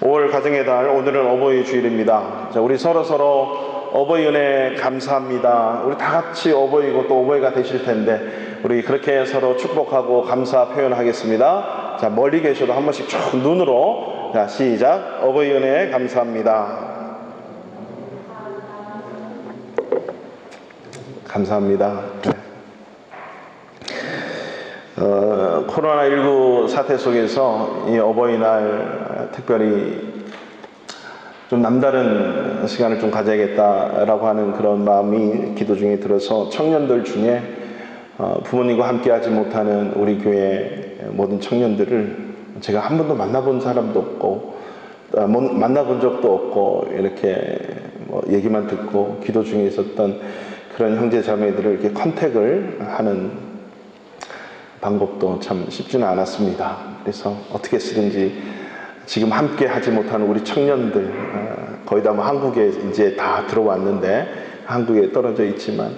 5월 가정의 달, 오늘은 어버이 주일입니다. 자, 우리 서로 어버이 은혜 감사합니다. 우리 다 같이 어버이고 또 어버이가 되실 텐데 우리 그렇게 서로 축복하고 감사 표현하겠습니다. 자, 멀리 계셔도 한 번씩 쭉 눈으로, 자, 시작. 어버이 은혜 감사합니다. 감사합니다. 네. 코로나19 사태 속에서 이 어버이날 특별히 좀 남다른 시간을 좀 가져야겠다라고 하는 그런 마음이 기도 중에 들어서 청년들 중에 부모님과 함께 하지 못하는 우리 교회 모든 청년들을 제가 한 번도 만나본 사람도 없고 만나본 적도 없고 이렇게 얘기만 듣고 기도 중에 있었던 그런 형제 자매들을 이렇게 컨택을 하는 방법도 참 쉽지는 않았습니다. 그래서 어떻게 쓰든지 지금 함께 하지 못하는 우리 청년들, 거의 다 한국에 이제 다 들어왔는데 한국에 떨어져 있지만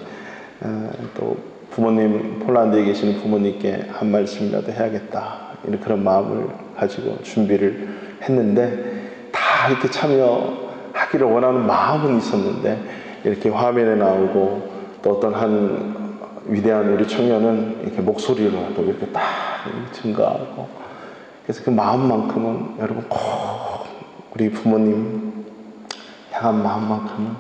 또 부모님, 폴란드에 계시는 부모님께 한 말씀이라도 해야겠다, 이런 그런 마음을 가지고 준비를 했는데 다 이렇게 참여하기를 원하는 마음은 있었는데 이렇게 화면에 나오고 또 어떤 한 위대한 우리 청년은 이렇게 목소리로라도 이렇게 딱 증가하고, 그래서 그 마음만큼은 여러분 꼭 우리 부모님 향한 마음만큼은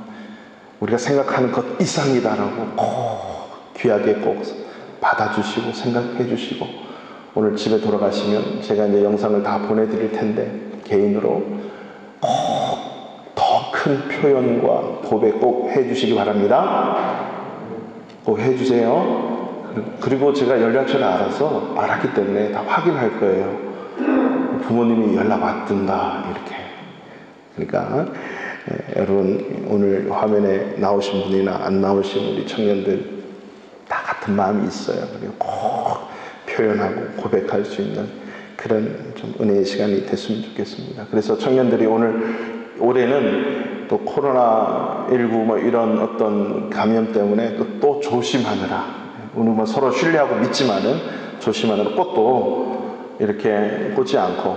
우리가 생각하는 것 이상이다라고 꼭 귀하게 꼭 받아주시고 생각해 주시고, 오늘 집에 돌아가시면 제가 이제 영상을 다 보내드릴 텐데 개인으로 꼭 더 큰 표현과 고백 꼭 해주시기 바랍니다. 꼭 해주세요. 그리고 제가 연락처를 알았기 때문에 다 확인할 거예요. 부모님이 연락 왔든가 이렇게. 그러니까 여러분 오늘 화면에 나오신 분이나 안 나오신 우리 청년들 다 같은 마음이 있어요. 그리고 꼭 표현하고 고백할 수 있는 그런 좀 은혜의 시간이 됐으면 좋겠습니다. 그래서 청년들이 올해는 또 코로나19 이런 어떤 감염 때문에 또 조심하느라, 오늘 서로 신뢰하고 믿지만은 조심하느라 꽃도 이렇게 꽂지 않고,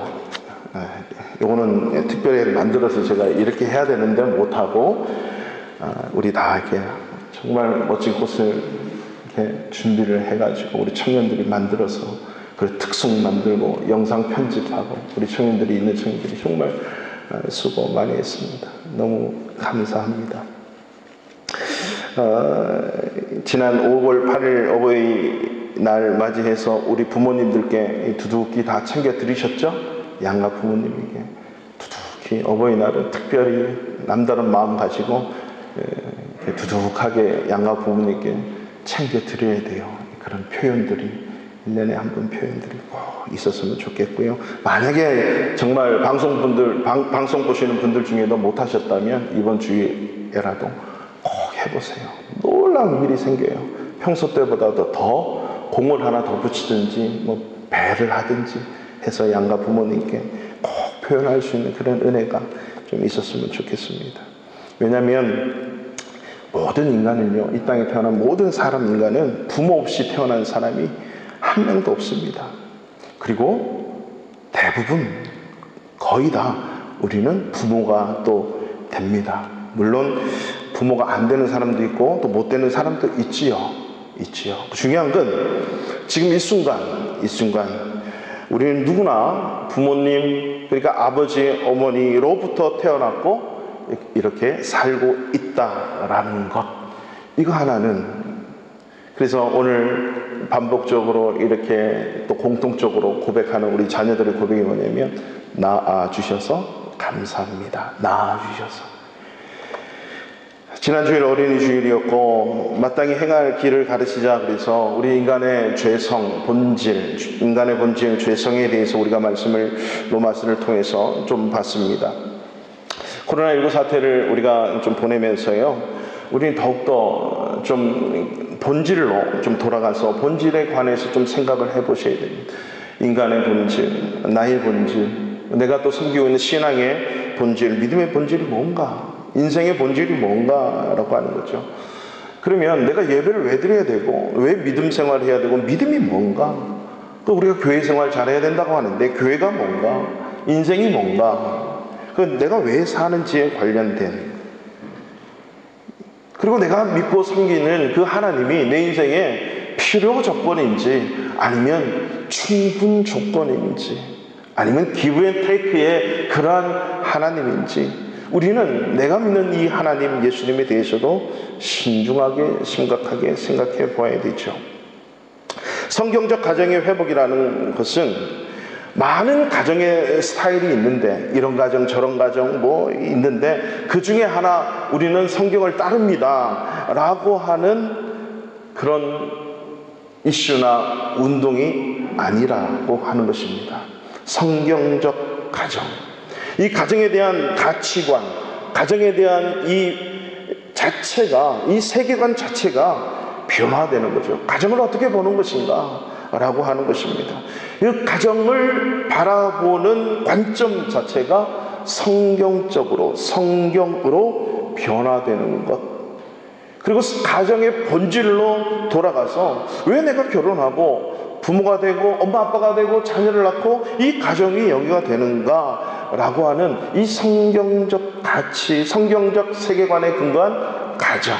요거는 특별히 만들어서 제가 이렇게 해야 되는데 못하고, 우리 다 이렇게 정말 멋진 꽃을 이렇게 준비를 해가지고 우리 청년들이 만들어서 그 특송 만들고 영상 편집하고, 우리 청년들이 있는 청년들이 정말 수고 많이 했습니다. 너무 감사합니다. 지난 5월 8일 어버이날 맞이해서 우리 부모님들께 두둑히 다 챙겨 드리셨죠? 양가 부모님에게 두둑히 어버이날은 특별히 남다른 마음 가지고 두둑하게 양가 부모님께 챙겨 드려야 돼요. 그런 표현들이 1년에 한 번 표현들이 꼭 있었으면 좋겠고요. 만약에 정말 방송 보시는 분들 중에도 못하셨다면 이번 주에라도 꼭 해보세요. 놀라운 일이 생겨요. 평소 때보다도 더 공을 하나 더 붙이든지 배를 하든지 해서 양가 부모님께 꼭 표현할 수 있는 그런 은혜가 좀 있었으면 좋겠습니다. 왜냐하면 모든 인간은요, 이 땅에 태어난 모든 인간은 부모 없이 태어난 사람이 한 명도 없습니다. 그리고 대부분 거의 다 우리는 부모가 또 됩니다. 물론 부모가 안 되는 사람도 있고 또 못 되는 사람도 있지요. 중요한 건 지금 이 순간 우리는 누구나 부모님, 그러니까 아버지, 어머니로부터 태어났고 이렇게 살고 있다라는 것, 이거 하나는, 그래서 오늘 반복적으로 이렇게 또 공통적으로 고백하는 우리 자녀들의 고백이 뭐냐면, 낳아주셔서 감사합니다. 낳아주셔서. 지난 주일 어린이 주일이었고 마땅히 행할 길을 가르치자, 그래서 우리 인간의 죄성, 본질, 인간의 본질, 죄성에 대해서 우리가 말씀을 로마서를 통해서 좀 봤습니다. 코로나19 사태를 우리가 좀 보내면서요, 우리는 더욱더 좀 본질로 좀 돌아가서 본질에 관해서 좀 생각을 해보셔야 됩니다. 인간의 본질, 나의 본질, 내가 또 섬기고 있는 신앙의 본질, 믿음의 본질이 뭔가, 인생의 본질이 뭔가라고 하는 거죠. 그러면 내가 예배를 왜 드려야 되고, 왜 믿음 생활을 해야 되고, 믿음이 뭔가, 또 우리가 교회 생활 잘해야 된다고 하는데 교회가 뭔가, 인생이 뭔가, 그 내가 왜 사는지에 관련된, 그리고 내가 믿고 섬기는 그 하나님이 내 인생의 필요 조건인지, 아니면 충분 조건인지, 아니면 기브 앤 테이크의 그러한 하나님인지, 우리는 내가 믿는 이 하나님 예수님에 대해서도 신중하게 심각하게 생각해 보아야 되죠. 성경적 가정의 회복이라는 것은 많은 가정의 스타일이 있는데, 이런 가정 저런 가정 뭐 있는데, 그 중에 하나 우리는 성경을 따릅니다 라고 하는 그런 이슈나 운동이 아니라고 하는 것입니다. 성경적 가정, 이 가정에 대한 가치관, 가정에 대한 이 자체가, 이 세계관 자체가 변화되는 거죠. 가정을 어떻게 보는 것인가 라고 하는 것입니다. 이 가정을 바라보는 관점 자체가 성경적으로, 성경으로 변화되는 것. 그리고 가정의 본질로 돌아가서, 왜 내가 결혼하고 부모가 되고 엄마 아빠가 되고 자녀를 낳고 이 가정이 여기가 되는가 라고 하는 이 성경적 가치, 성경적 세계관에 근거한 가정.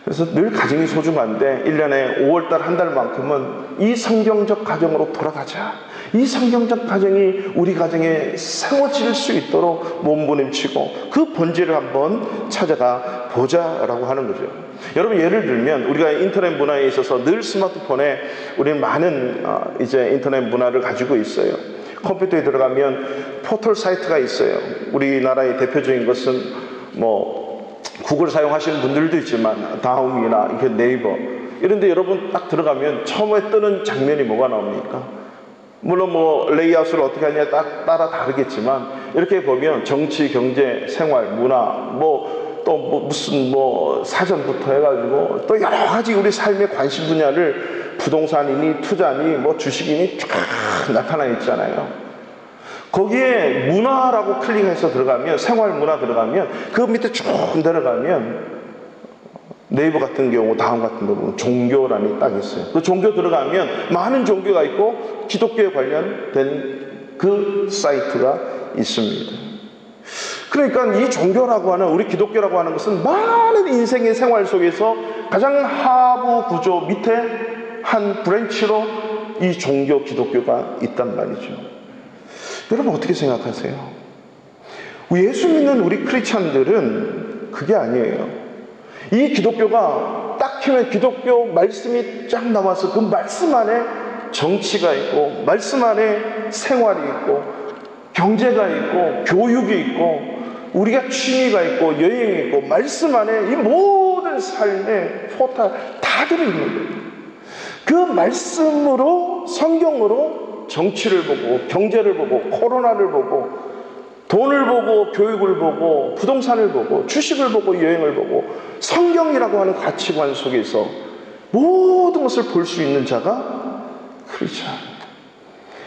그래서 늘 가정이 소중한데 1년에 5월달 한 달만큼은 이 성경적 가정으로 돌아가자, 이 성경적 가정이 우리 가정에 세워질 수 있도록 몸부림치고 그 본질을 한번 찾아가 보자라고 하는 거죠. 여러분, 예를 들면 우리가 인터넷 문화에 있어서 늘 스마트폰에 우리는 많은 이제 인터넷 문화를 가지고 있어요. 컴퓨터에 들어가면 포털 사이트가 있어요. 우리나라의 대표적인 것은 뭐 구글 사용하시는 분들도 있지만 다음이나 이렇게 네이버, 이런데 여러분 딱 들어가면 처음에 뜨는 장면이 뭐가 나옵니까? 물론 뭐 레이아웃을 어떻게 하느냐에 따라 다르겠지만, 이렇게 보면 정치, 경제, 생활, 문화, 뭐 또 무슨 뭐 사전부터 해가지고 또 여러 가지 우리 삶의 관심 분야를, 부동산이니 투자니 뭐 주식이니 쫙 나타나 있잖아요. 거기에 문화라고 클릭해서 들어가면, 생활 문화 들어가면, 그 밑에 쭉 내려가면 네이버 같은 경우, 다음 같은 경우 종교란이 딱 있어요. 그 종교 들어가면 많은 종교가 있고 기독교에 관련된 그 사이트가 있습니다. 그러니까 이 종교라고 하는, 우리 기독교라고 하는 것은 많은 인생의 생활 속에서 가장 하부 구조 밑에 한 브랜치로 이 종교 기독교가 있단 말이죠. 여러분 어떻게 생각하세요? 예수 믿는 우리 크리스찬들은 그게 아니에요. 이 기독교가 딱 키면 기독교 말씀이 쫙 나와서 그 말씀 안에 정치가 있고, 말씀 안에 생활이 있고, 경제가 있고, 교육이 있고, 우리가 취미가 있고, 여행이 있고, 말씀 안에 이 모든 삶의 포탈 다 들어있는 거예요. 그 말씀으로, 성경으로 정치를 보고, 경제를 보고, 코로나를 보고, 돈을 보고, 교육을 보고, 부동산을 보고, 주식을 보고, 여행을 보고, 성경이라고 하는 가치관 속에서 모든 것을 볼 수 있는 자가 크리스찬.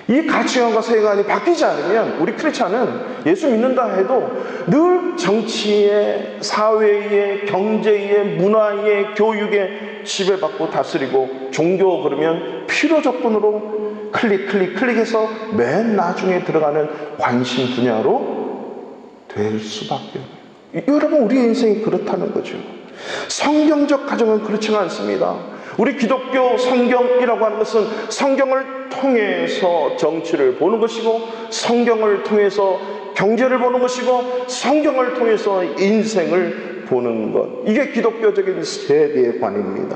이 가치관과 세계관이 바뀌지 않으면 우리 크리스찬은 예수 믿는다 해도 늘 정치에, 사회에, 경제에, 문화에, 교육에 지배받고 다스리고, 종교 그러면 필요 조건으로 클릭해서 맨 나중에 들어가는 관심 분야로 될 수밖에 없어요. 여러분, 우리 인생이 그렇다는 거죠. 성경적 가정은 그렇지가 않습니다. 우리 기독교 성경이라고 하는 것은 성경을 통해서 정치를 보는 것이고, 성경을 통해서 경제를 보는 것이고, 성경을 통해서 인생을 보는 것, 이게 기독교적인 세계관입니다.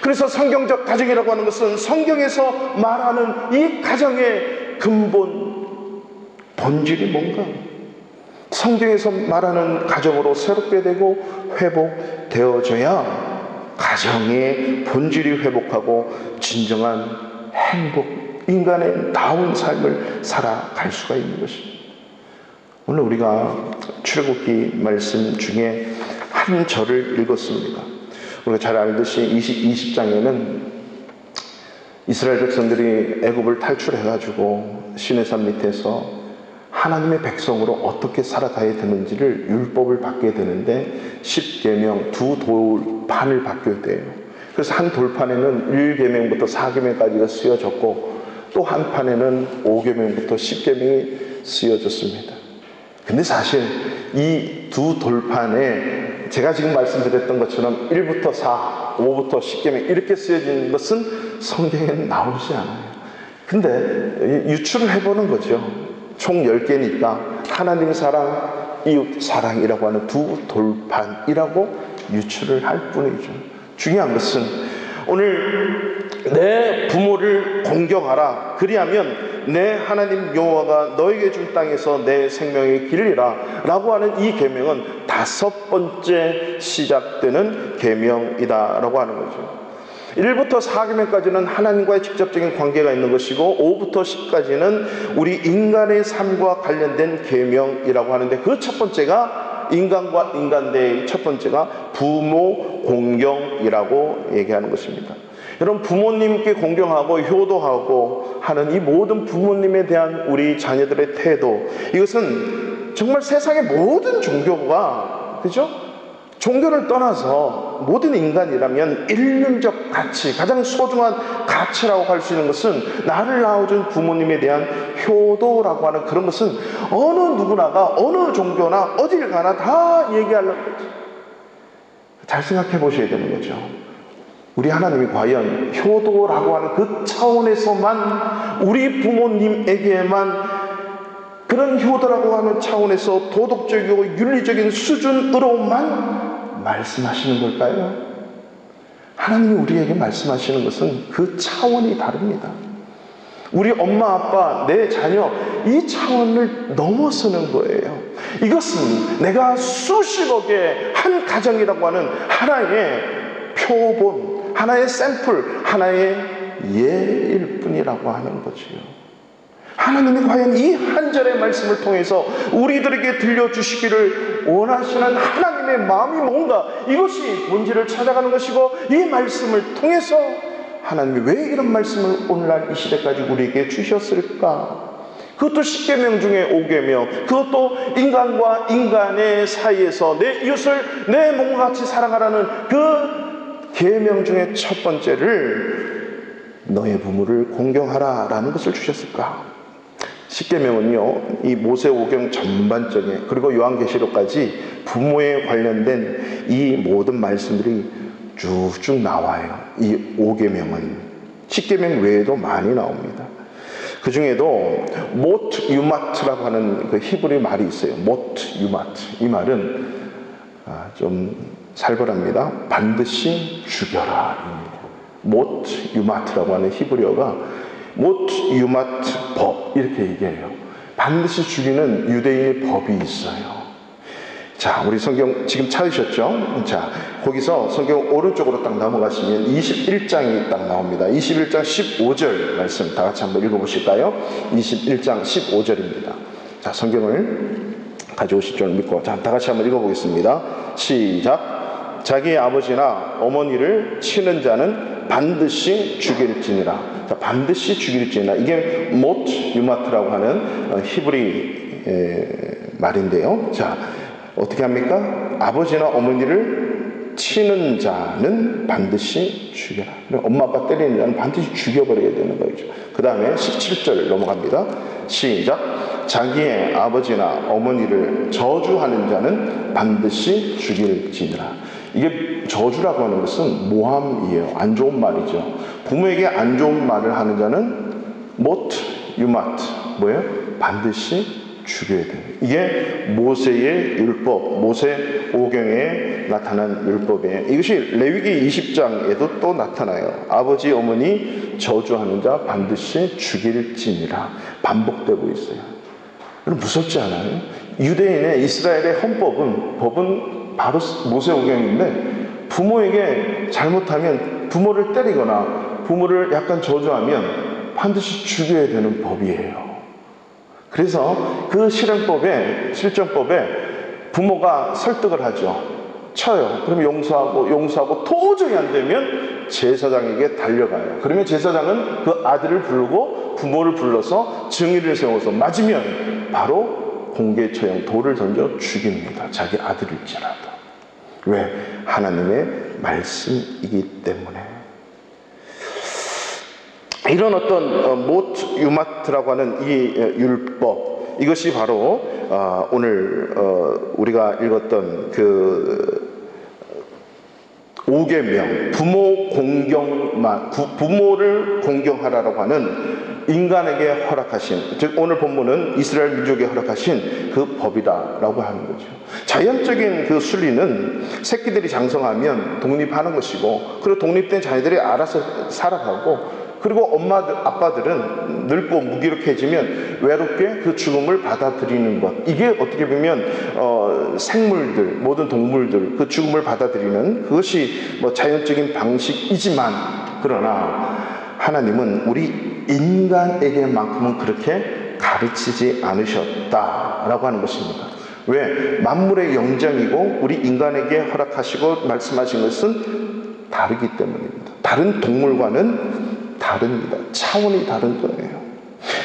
그래서 성경적 가정이라고 하는 것은 성경에서 말하는 이 가정의 근본, 본질이 뭔가, 성경에서 말하는 가정으로 새롭게 되고 회복되어져야 가정의 본질이 회복하고 진정한 행복, 인간의 나은 삶을 살아갈 수가 있는 것입니다. 오늘 우리가 출애굽기 말씀 중에 한 절을 읽었습니다. 우리가 잘 알듯이 20장에는 이스라엘 백성들이 애굽을 탈출해가지고 시내산 밑에서 하나님의 백성으로 어떻게 살아가야 되는지를 율법을 받게 되는데, 10계명 두 돌판을 받게 돼요. 그래서 한 돌판에는 1계명부터 4계명까지가 쓰여졌고, 또 한 판에는 5계명부터 10계명이 쓰여졌습니다. 근데 사실 이 두 돌판에 제가 지금 말씀드렸던 것처럼 1부터 4, 5부터 10계명 이렇게 쓰여진 것은 성경에 나오지 않아요. 근데 유추를 해보는 거죠. 총 10개니까 하나님 사랑, 이웃 사랑이라고 하는 두 돌판이라고 유추를 할 뿐이죠. 중요한 것은 오늘 내 부모를 공경하라. 그리하면 내 하나님 여호와가 너에게 준 땅에서 내 생명의 길이라 라고 하는 이 계명은 5번째 시작되는 계명이다 라고 하는 거죠. 1부터 4계명까지는 하나님과의 직접적인 관계가 있는 것이고 5부터 10까지는 우리 인간의 삶과 관련된 계명이라고 하는데 그 첫 번째가 인간과 인간대의 첫 번째가 부모 공경이라고 얘기하는 것입니다. 여러분, 부모님께 공경하고 효도하고 하는 이 모든 부모님에 대한 우리 자녀들의 태도, 이것은 정말 세상의 모든 종교가, 그죠? 종교를 떠나서 모든 인간이라면 인륜적 가치, 가장 소중한 가치라고 할 수 있는 것은 나를 낳아준 부모님에 대한 효도라고 하는 그런 것은 어느 누구나가 어느 종교나 어딜 가나 다 얘기하려는 거죠. 잘 생각해 보셔야 되는 거죠. 우리 하나님이 과연 효도라고 하는 그 차원에서만 우리 부모님에게만 그런 효도라고 하는 차원에서 도덕적이고 윤리적인 수준으로만 말씀하시는 걸까요? 하나님이 우리에게 말씀하시는 것은 그 차원이 다릅니다. 우리 엄마, 아빠, 내 자녀, 이 차원을 넘어서는 거예요. 이것은 내가 수십억의 한 가정이라고 하는 하나의 표본, 하나의 샘플, 하나의 예일 뿐이라고 하는 거지요. 하나님이 과연 이 한 절의 말씀을 통해서 우리들에게 들려주시기를 원하시는 하나님의 마음이 뭔가, 이것이 본질을 찾아가는 것이고, 이 말씀을 통해서 하나님이 왜 이런 말씀을 오늘날 이 시대까지 우리에게 주셨을까? 그것도 10계명 중에 5계명, 그것도 인간과 인간의 사이에서 내 이웃을 내 몸과 같이 사랑하라는 그 계명 중에 첫 번째를 너의 부모를 공경하라라는 것을 주셨을까? 10계명은요, 이 모세오경 전반적인, 그리고 요한계시록까지 부모에 관련된 이 모든 말씀들이 쭉쭉 나와요. 이 5계명은 10계명 외에도 많이 나옵니다. 그 중에도 모트 유마트라고 하는 그 히브리 말이 있어요. 모트 유마트. 이 말은 좀 살벌합니다. 반드시 죽여라. 모트 유마트라고 하는 히브리어가 모트 유마트 법, 이렇게 얘기해요. 반드시 죽이는 유대인의 법이 있어요. 자, 우리 성경 지금 찾으셨죠? 자, 거기서 성경 오른쪽으로 딱 넘어가시면 21장이 딱 나옵니다. 21장 15절 말씀 다 같이 한번 읽어보실까요? 21장 15절입니다. 자, 성경을 가져오실 줄 믿고, 자, 다 같이 한번 읽어보겠습니다. 시작. 자기의 아버지나 어머니를 치는 자는 반드시 죽일지니라. 자, 반드시 죽일지니라. 이게 모트 유마트라고 하는 히브리 말인데요. 자, 어떻게 합니까? 아버지나 어머니를 치는 자는 반드시 죽여라. 엄마 아빠 때리는 자는 반드시 죽여버려야 되는 거죠. 그 다음에 17절 넘어갑니다. 시작. 자기의 아버지나 어머니를 저주하는 자는 반드시 죽일지니라. 이게 저주라고 하는 것은 모함이에요. 안 좋은 말이죠. 부모에게 안 좋은 말을 하는 자는 모트 유마트, 뭐예요? 반드시 죽여야 돼요. 이게 모세의 율법, 모세 오경에 나타난 율법이에요. 이것이 레위기 20장에도 또 나타나요. 아버지 어머니 저주하는 자 반드시 죽일지니라. 반복되고 있어요. 여러분, 무섭지 않아요? 유대인의 이스라엘의 법은 바로 모세 오경인데, 부모에게 잘못하면, 부모를 때리거나 부모를 약간 저주하면 반드시 죽여야 되는 법이에요. 그래서 그 실정법에 부모가 설득을 하죠. 쳐요. 그럼 용서하고 도저히 안 되면 제사장에게 달려가요. 그러면 제사장은 그 아들을 부르고 부모를 불러서 증인을 세워서 맞으면 바로 공개 처형, 돌을 던져 죽입니다. 자기 아들일지라도. 왜? 하나님의 말씀이기 때문에. 이런 어떤 모트 유마트라고 하는 이 율법, 이것이 바로 오늘 우리가 읽었던 그 5계명, 부모를 공경하라라고 하는 인간에게 허락하신, 즉 오늘 본문은 이스라엘 민족에 허락하신 그 법이다라고 하는 거죠. 자연적인 그 순리는 새끼들이 장성하면 독립하는 것이고, 그리고 독립된 자녀들이 알아서 살아가고, 그리고 엄마들, 아빠들은 늙고 무기력해지면 외롭게 그 죽음을 받아들이는 것. 이게 어떻게 보면 생물들, 모든 동물들 그 죽음을 받아들이는 그것이 뭐 자연적인 방식이지만, 그러나 하나님은 우리 인간에게만큼은 그렇게 가르치지 않으셨다라고 하는 것입니다. 왜? 만물의 영장이고 우리 인간에게 허락하시고 말씀하신 것은 다르기 때문입니다. 다른 동물과는 다릅니다. 차원이 다른 거예요.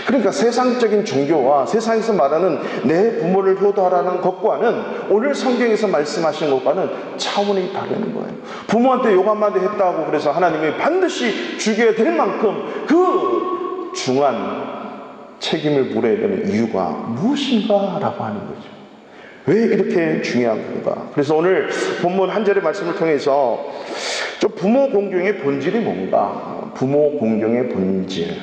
그러니까 세상적인 종교와 세상에서 말하는 내 부모를 효도하라는 것과는 오늘 성경에서 말씀하신 것과는 차원이 다른 거예요. 부모한테 욕 한마디 했다고 그래서 하나님이 반드시 죽여야 될 만큼 그 중한 책임을 물어야 되는 이유가 무엇인가 라고 하는 거죠. 왜 이렇게 중요한 건가? 그래서 오늘 본문 한 절의 말씀을 통해서 좀 부모 공경의 본질이 뭔가? 부모 공경의 본질.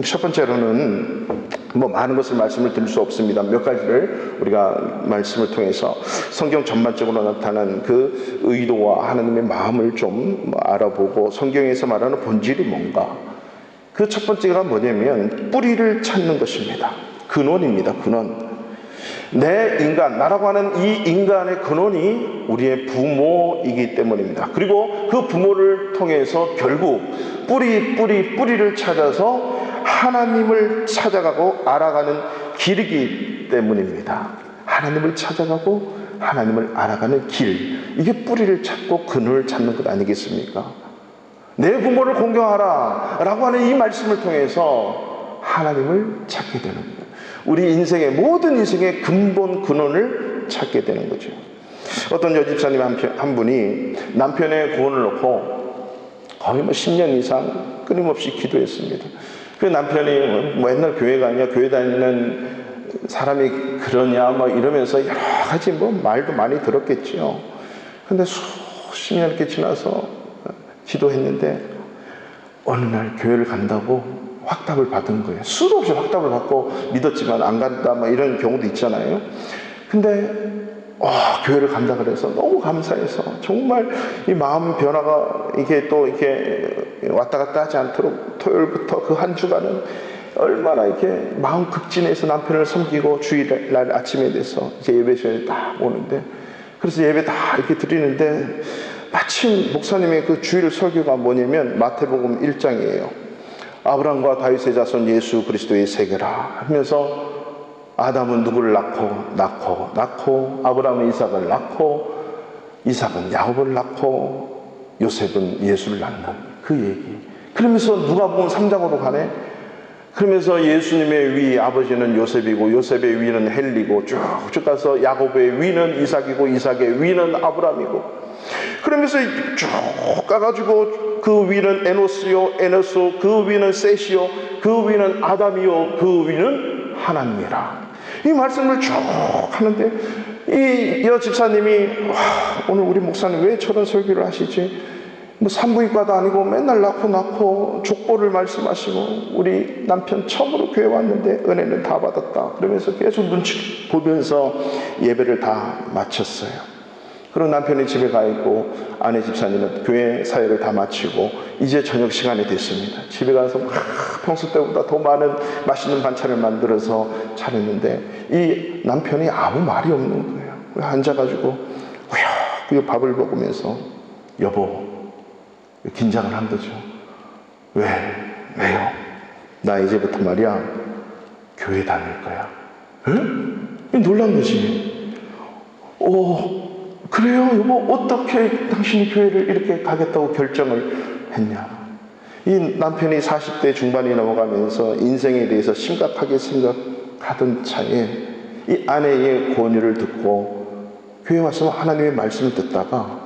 첫 번째로는 뭐 많은 것을 말씀을 드릴 수 없습니다. 몇 가지를 우리가 말씀을 통해서 성경 전반적으로 나타난 그 의도와 하나님의 마음을 좀 알아보고 성경에서 말하는 본질이 뭔가. 그 첫 번째가 뭐냐면 뿌리를 찾는 것입니다. 근원입니다. 근원. 내 인간, 나라고 하는 이 인간의 근원이 우리의 부모이기 때문입니다. 그리고 그 부모를 통해서 결국 뿌리를 찾아서 하나님을 찾아가고 알아가는 길이기 때문입니다. 하나님을 찾아가고 하나님을 알아가는 길, 이게 뿌리를 찾고 근원을 찾는 것 아니겠습니까? 내 부모를 공경하라 라고 하는 이 말씀을 통해서 하나님을 찾게 되는 거예요. 우리 인생의 모든 인생의 근본 근원을 찾게 되는 거죠. 어떤 여집사님 한 분이 남편의 구원을 놓고 거의 10년 이상 끊임없이 기도했습니다. 그 남편이 맨날 교회 가냐, 교회 다니는 사람이 그러냐 이러면서 여러 가지 말도 많이 들었겠죠. 근데 수십 년 이렇게 지나서 기도했는데 어느 날 교회를 간다고 확답을 받은 거예요. 수도 없이 확답을 받고 믿었지만 안 간다 이런 경우도 있잖아요. 근데 교회를 간다 그래서 너무 감사해서 정말 이 마음 변화가 이게 또 이렇게 왔다 갔다 하지 않도록 토요일부터 그 한 주간은 얼마나 이렇게 마음 급진해서 남편을 섬기고 주일날 아침에 돼서 이제 예배 시간에 딱 오는데, 그래서 예배 다 이렇게 드리는데 마침 목사님의 그 주일 설교가 뭐냐면 마태복음 1장이에요. 아브라함과 다윗의 자손 예수 그리스도의 세계라 하면서 아담은 누구를 낳고 아브라함은 이삭을 낳고 이삭은 야곱을 낳고 요셉은 예수를 낳는 그 얘기. 그러면서 누가복음 3장으로 가네. 그러면서 예수님의 위 아버지는 요셉이고 요셉의 위는 헬리고 쭉쭉 가서 야곱의 위는 이삭이고 이삭의 위는 아브라함이고, 그러면서 쭉 가가지고 그 위는 에노스요 에노스, 그 위는 셋이요, 그 위는 아담이요, 그 위는 하나님이라. 이 말씀을 쭉 하는데 이 여집사님이 오늘 우리 목사님 왜 저런 설교를 하시지? 산부인과도 아니고 맨날 낳고 족보를 말씀하시고 우리 남편 처음으로 교회 왔는데 은혜는 다 받았다 그러면서 계속 눈치 보면서 예배를 다 마쳤어요. 그리고 남편이 집에 가 있고 아내 집사님은 교회 사역을 다 마치고 이제 저녁 시간이 됐습니다. 집에 가서 평소 때보다 더 많은 맛있는 반찬을 만들어서 차렸는데 이 남편이 아무 말이 없는 거예요. 앉아가지고 후역후역 밥을 먹으면서 여보, 긴장을 한 거죠. 왜요? 나 이제부터 말이야 교회 다닐 거야. 에? 놀란 거지. 그래요? 여보, 어떻게 당신이 교회를 이렇게 가겠다고 결정을 했냐? 이 남편이 40대 중반이 넘어가면서 인생에 대해서 심각하게 생각하던 차에 이 아내의 권유를 듣고 교회 와서 하나님의 말씀을 듣다가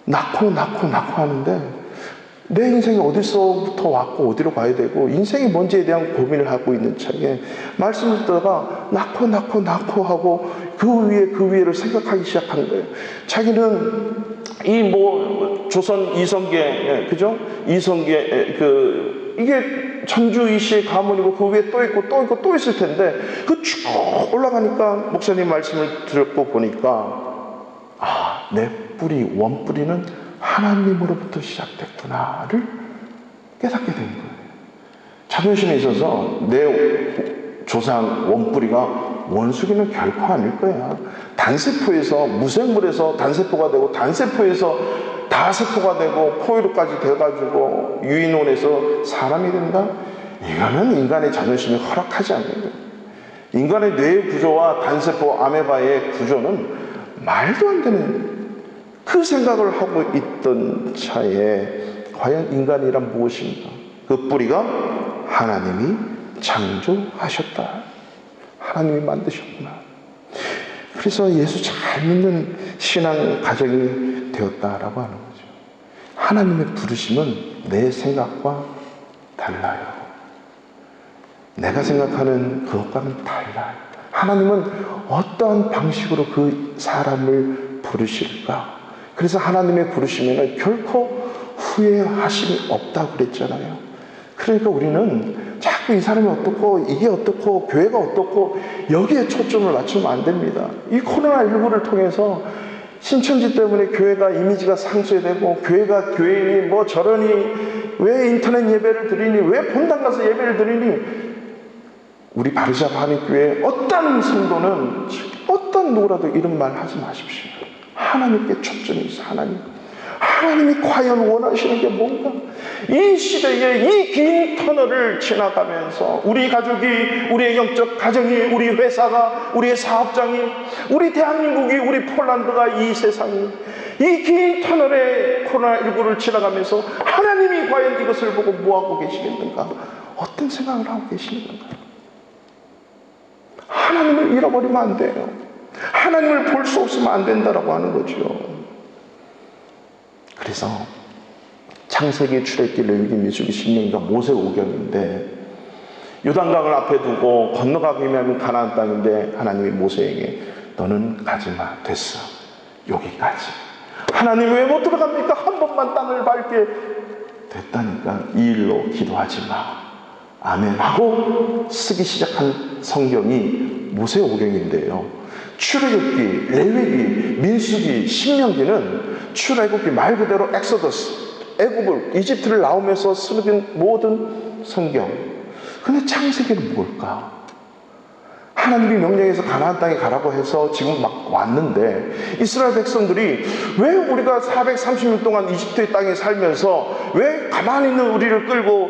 낳고 하는데 내 인생이 어디서부터 왔고 어디로 가야 되고 인생이 뭔지에 대한 고민을 하고 있는 차에 말씀을 듣다가 낳고 하고 그 위에를 생각하기 시작한 거예요. 자기는 이 뭐 조선 이성계, 그죠? 이성계 이게 천주 이씨의 가문이고 그 위에 또 있고 또 있을 텐데 그 쭉 올라가니까 목사님 말씀을 듣고 보니까 내 뿌리, 원뿌리는 하나님으로부터 시작됐구나를 깨닫게 된 거예요. 자존심에 있어서 내 조상 원뿌리가 원수기는 결코 아닐 거야. 단세포에서 무생물에서 단세포가 되고 단세포에서 다세포가 되고 포유류까지 돼가지고 유인원에서 사람이 된다? 이거는 인간의 자존심이 허락하지 않는 거예요. 인간의 뇌의 구조와 단세포 아메바의 구조는 말도 안 되는 그 생각을 하고 있던 차에 과연 인간이란 무엇인가? 그 뿌리가 하나님이 창조하셨다. 하나님이 만드셨구나. 그래서 예수 잘 믿는 신앙 가정이 되었다라고 하는 거죠. 하나님의 부르심은 내 생각과 달라요. 내가 생각하는 그것과는 달라요. 하나님은 어떠한 방식으로 그 사람을 부르실까? 그래서 하나님의 부르심에는 결코 후회하심이 없다고 그랬잖아요. 그러니까 우리는 자꾸 이 사람이 어떻고 이게 어떻고 교회가 어떻고 여기에 초점을 맞추면 안 됩니다. 이 코로나19를 통해서 신천지 때문에 교회가 이미지가 상쇄되고 교회가 교인이 뭐 저러니 왜 인터넷 예배를 드리니 왜 본당 가서 예배를 드리니 우리 바르샤 한인교회 어떤 성도는 어떤 누구라도 이런 말 하지 마십시오. 하나님께 초점이 있어. 하나님이 과연 원하시는 게 뭔가? 이 시대에 이 긴 터널을 지나가면서 우리 가족이, 우리의 영적 가정이, 우리 회사가, 우리의 사업장이, 우리 대한민국이, 우리 폴란드가, 이 세상이 이 긴 터널에 코로나19를 지나가면서 하나님이 과연 이것을 보고 뭐하고 계시겠는가? 어떤 생각을 하고 계시는 건가요? 하나님을 잃어버리면 안 돼요. 하나님을 볼 수 없으면 안 된다라고 하는 거죠. 그래서 창세기, 출애굽기, 레위기, 민수기, 신명기가 모세오경인데 요단강을 앞에 두고 건너가기 위한 가나안 땅인데 하나님이 모세에게 너는 가지마, 됐어, 여기까지. 하나님 왜 못 들어갑니까? 한 번만 땅을 밟게. 됐다니까. 이 일로 기도하지 마, 아멘 하고 쓰기 시작한 성경이 모세오경인데요. 출애굽기, 레위기, 민수기, 신명기는 출애굽기 말 그대로 엑소더스, 애굽을, 이집트를 나오면서 쓰는 모든 성경. 근데 창세기는 뭘까? 하나님이 명령해서 가나안 땅에 가라고 해서 지금 막 왔는데 이스라엘 백성들이 왜 우리가 430년 동안 이집트의 땅에 살면서 왜 가만히 있는 우리를 끌고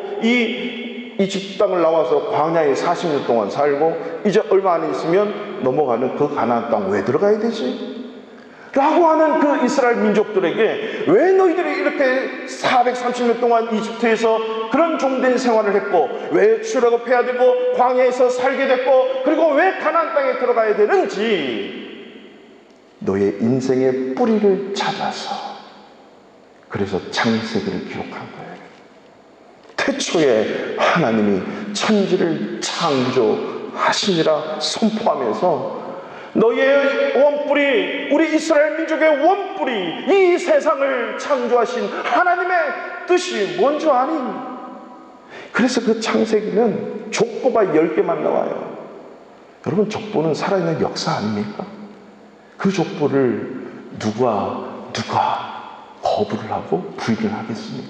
이집트 땅을 나와서 광야에 40년 동안 살고 이제 얼마 안 있으면 넘어가는 그 가나안 땅 왜 들어가야 되지? 라고 하는 그 이스라엘 민족들에게 왜 너희들이 이렇게 430년 동안 이집트에서 그런 종된 생활을 했고 왜 출애굽해야 되고 광야에서 살게 됐고 그리고 왜 가나안 땅에 들어가야 되는지 너의 인생의 뿌리를 찾아서 그래서 창세기를 기록한 거예요. 태초에 하나님이 천지를 창조하시니라 선포하면서 너의 원뿌리, 우리 이스라엘 민족의 원뿌리, 이 세상을 창조하신 하나님의 뜻이 뭔지 아니? 그래서 그 창세기는 족보가 10개만 나와요. 여러분, 족보는 살아있는 역사 아닙니까? 그 족보를 누가 거부를 하고 부인을 하겠습니까?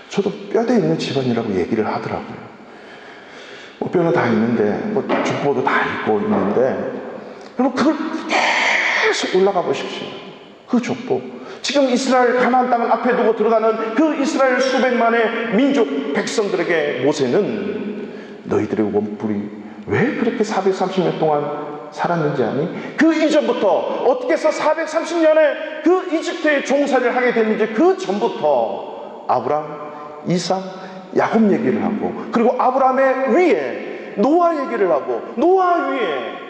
저도 뼈대 있는 집안이라고 얘기를 하더라고요. 뭐 뼈는 다 있는데 뭐 족보도 다 있고 있는데 여러분, 그걸 계속 올라가 보십시오. 그 족보. 지금 이스라엘 가나안 땅을 앞에 두고 들어가는 그 이스라엘 수백만의 민족 백성들에게 모세는 너희들의 원뿌리 왜 그렇게 430년 동안 살았는지 아니? 그 이전부터 어떻게 해서 430년에 그 이집트에 종살이를 하게 됐는지 그 전부터 아브람, 이삭, 야곱 얘기를 하고 그리고 아브람의 위에 노아 얘기를 하고 노아 위에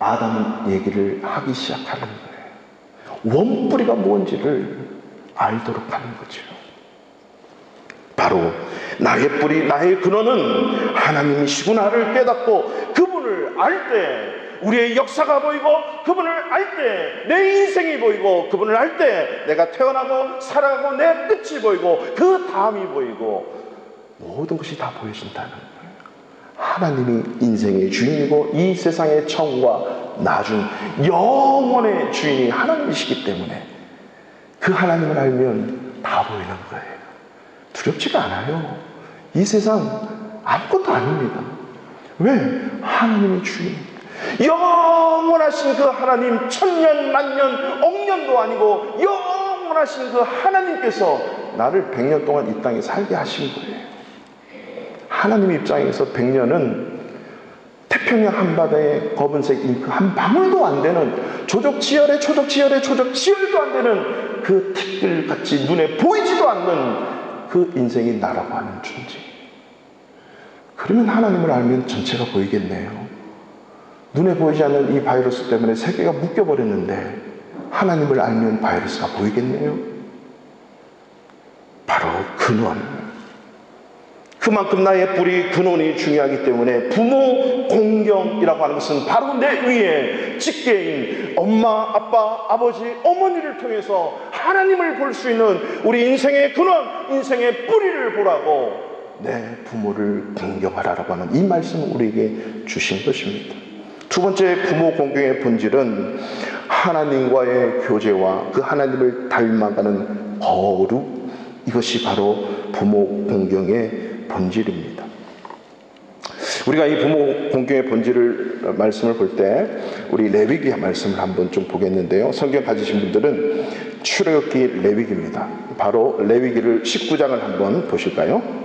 아담 얘기를 하기 시작하는 거예요. 원뿌리가 뭔지를 알도록 하는 거죠. 바로 나의 뿌리, 나의 근원은 하나님이시구나를 깨닫고 그분을 알 때 우리의 역사가 보이고, 그분을 알 때 내 인생이 보이고, 그분을 알 때 내가 태어나고 살아가고 내 끝이 보이고 그 다음이 보이고 모든 것이 다 보여진다는 거예요. 하나님이 인생의 주인이고 이 세상의 처음과 나중 영원의 주인이 하나님이시기 때문에 그 하나님을 알면 다 보이는 거예요. 두렵지가 않아요. 이 세상 아무것도 아닙니다. 왜? 하나님이 주인. 영원하신 그 하나님, 천년 만년 억년도 아니고 영원하신 그 하나님께서 나를 100년 동안 이 땅에 살게 하신 거예요. 하나님 입장에서 100년은 태평양 한바다에 검은색 잉크 한 방울도 안 되는, 조족지혈에 조족지혈도 안 되는 그 티끌같이 눈에 보이지도 않는 그 인생이 나라고 하는 존재. 그러면 하나님을 알면 전체가 보이겠네요. 눈에 보이지 않는 이 바이러스 때문에 세계가 묶여버렸는데 하나님을 알면 바이러스가 보이겠네요. 바로 근원. 그만큼 나의 뿌리, 근원이 중요하기 때문에 부모 공경이라고 하는 것은 바로 내 위에 직계인 엄마, 아빠, 아버지, 어머니를 통해서 하나님을 볼 수 있는 우리 인생의 근원, 인생의 뿌리를 보라고 내 부모를 공경하라라고 하는 이 말씀을 우리에게 주신 것입니다. 두 번째, 부모 공경의 본질은 하나님과의 교제와 그 하나님을 닮아가는 거룩, 이것이 바로 부모 공경의 본질입니다. 우리가 이 부모 공경의 본질을 말씀을 볼 때 우리 레위기 말씀을 한번 좀 보겠는데요. 성경 가지신 분들은 출애굽기 레위기입니다. 바로 레위기를 19장을 한번 보실까요?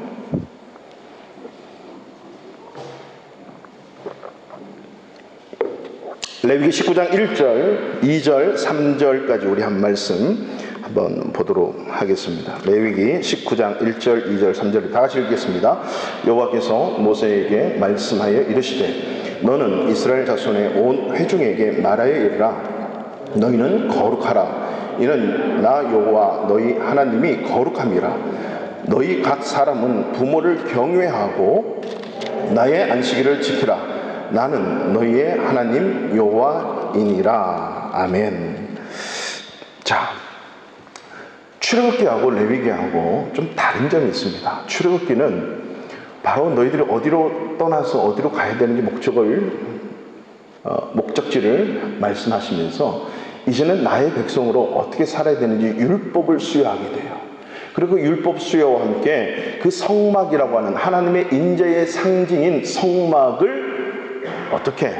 레위기 19장 1절, 2절, 3절까지 우리 한 말씀 한번 보도록 하겠습니다. 레위기 19장 1절, 2절, 3절을 다 같이 읽겠습니다. 여호와께서 모세에게 말씀하여 이르시되 너는 이스라엘 자손의 온 회중에게 말하여 이르라. 너희는 거룩하라. 이는 나 여호와 너희 하나님이 거룩함이라. 너희 각 사람은 부모를 경외하고 나의 안식일을 지키라. 나는 너희의 하나님 여호와이니라. 아멘. 자, 출애굽기하고 레위기하고 좀 다른 점이 있습니다. 출애굽기는 바로 너희들이 어디로 떠나서 어디로 가야 되는지 목적지를 말씀하시면서 이제는 나의 백성으로 어떻게 살아야 되는지 율법을 수여하게 돼요. 그리고 율법 수여와 함께 그 성막이라고 하는 하나님의 인재의 상징인 성막을 어떻게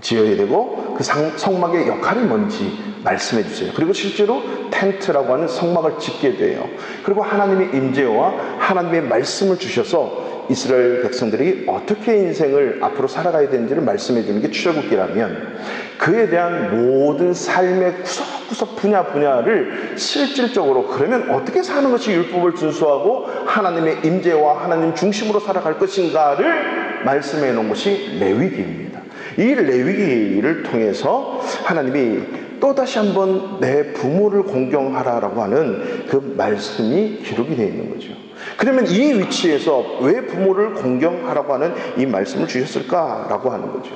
지어야 되고 그 성막의 역할이 뭔지 말씀해 주세요. 그리고 실제로 텐트라고 하는 성막을 짓게 돼요. 그리고 하나님의 임재와 하나님의 말씀을 주셔서 이스라엘 백성들이 어떻게 인생을 앞으로 살아가야 되는지를 말씀해 주는 게 출애굽기라면, 그에 대한 모든 삶의 구석구석 분야를 실질적으로 그러면 어떻게 사는 것이 율법을 준수하고 하나님의 임재와 하나님 중심으로 살아갈 것인가를 말씀해 놓은 것이 레위기입니다. 이 레위기를 통해서 하나님이 또다시 한번 내 부모를 공경하라라고 하는 그 말씀이 기록이 되어 있는 거죠. 그러면 이 위치에서 왜 부모를 공경하라고 하는 이 말씀을 주셨을까라고 하는 거죠.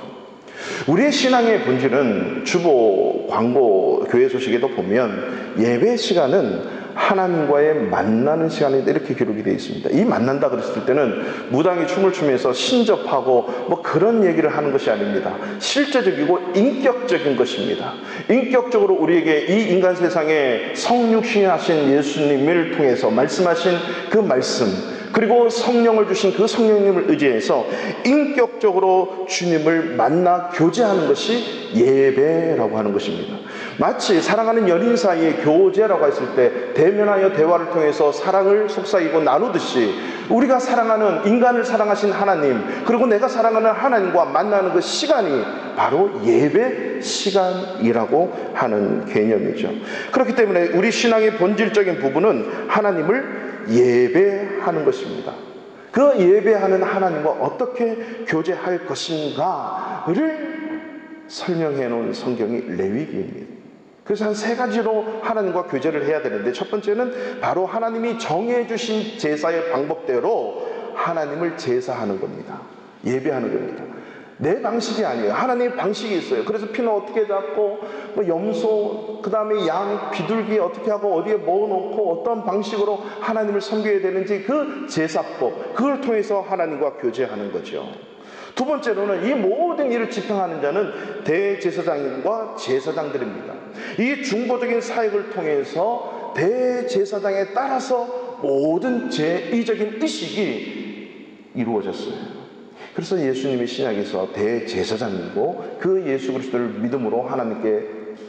우리의 신앙의 본질은 주보, 광고, 교회 소식에도 보면 예배 시간은 하나님과의 만나는 시간이 이렇게 기록이 되어 있습니다. 이 만난다 그랬을 때는 무당이 춤을 추면서 신접하고 뭐 그런 얘기를 하는 것이 아닙니다. 실제적이고 인격적인 것입니다. 인격적으로 우리에게 이 인간 세상에 성육신하신 예수님을 통해서 말씀하신 그 말씀, 그리고 성령을 주신 그 성령님을 의지해서 인격적으로 주님을 만나 교제하는 것이 예배라고 하는 것입니다. 마치 사랑하는 연인 사이의 교제라고 했을 때 대면하여 대화를 통해서 사랑을 속삭이고 나누듯이 우리가 사랑하는 인간을 사랑하신 하나님, 그리고 내가 사랑하는 하나님과 만나는 그 시간이 바로 예배 시간이라고 하는 개념이죠. 그렇기 때문에 우리 신앙의 본질적인 부분은 하나님을 예배하는 것입니다. 그 예배하는 하나님과 어떻게 교제할 것인가를 설명해 놓은 성경이 레위기입니다. 그래서 한 세 가지로 하나님과 교제를 해야 되는데, 첫 번째는 바로 하나님이 정해주신 제사의 방법대로 하나님을 제사하는 겁니다. 예배하는 겁니다. 내 방식이 아니에요. 하나님의 방식이 있어요. 그래서 피는 어떻게 잡고, 뭐 염소, 그 다음에 양, 비둘기 어떻게 하고, 어디에 모아놓고, 어떤 방식으로 하나님을 섬겨야 되는지 그 제사법, 그걸 통해서 하나님과 교제하는 거죠. 두 번째로는 이 모든 일을 집행하는 자는 대제사장과 제사장들입니다. 이 중보적인 사역을 통해서 대제사장에 따라서 모든 제의적인 의식이 이루어졌어요. 그래서 예수님이 신약에서 대제사장이고 그 예수 그리스도를 믿음으로 하나님께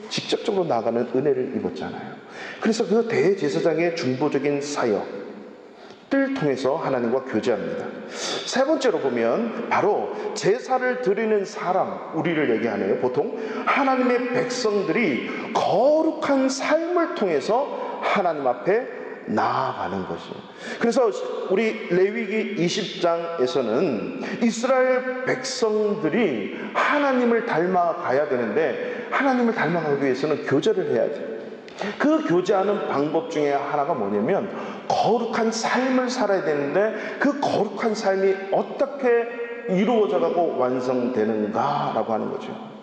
직접적으로 나가는 은혜를 입었잖아요. 그래서 그 대제사장의 중보적인 사역을 통해서 하나님과 교제합니다. 세 번째로 보면 바로 제사를 드리는 사람, 우리를 얘기하네요. 보통 하나님의 백성들이 거룩한 삶을 통해서 하나님 앞에 나아가는 것이에요. 그래서 우리 레위기 20장에서는 이스라엘 백성들이 하나님을 닮아가야 되는데, 하나님을 닮아가기 위해서는 교제를 해야 돼요. 그 교제하는 방법 중에 하나가 뭐냐면 거룩한 삶을 살아야 되는데, 그 거룩한 삶이 어떻게 이루어져 가고 완성되는가라고 하는 거죠.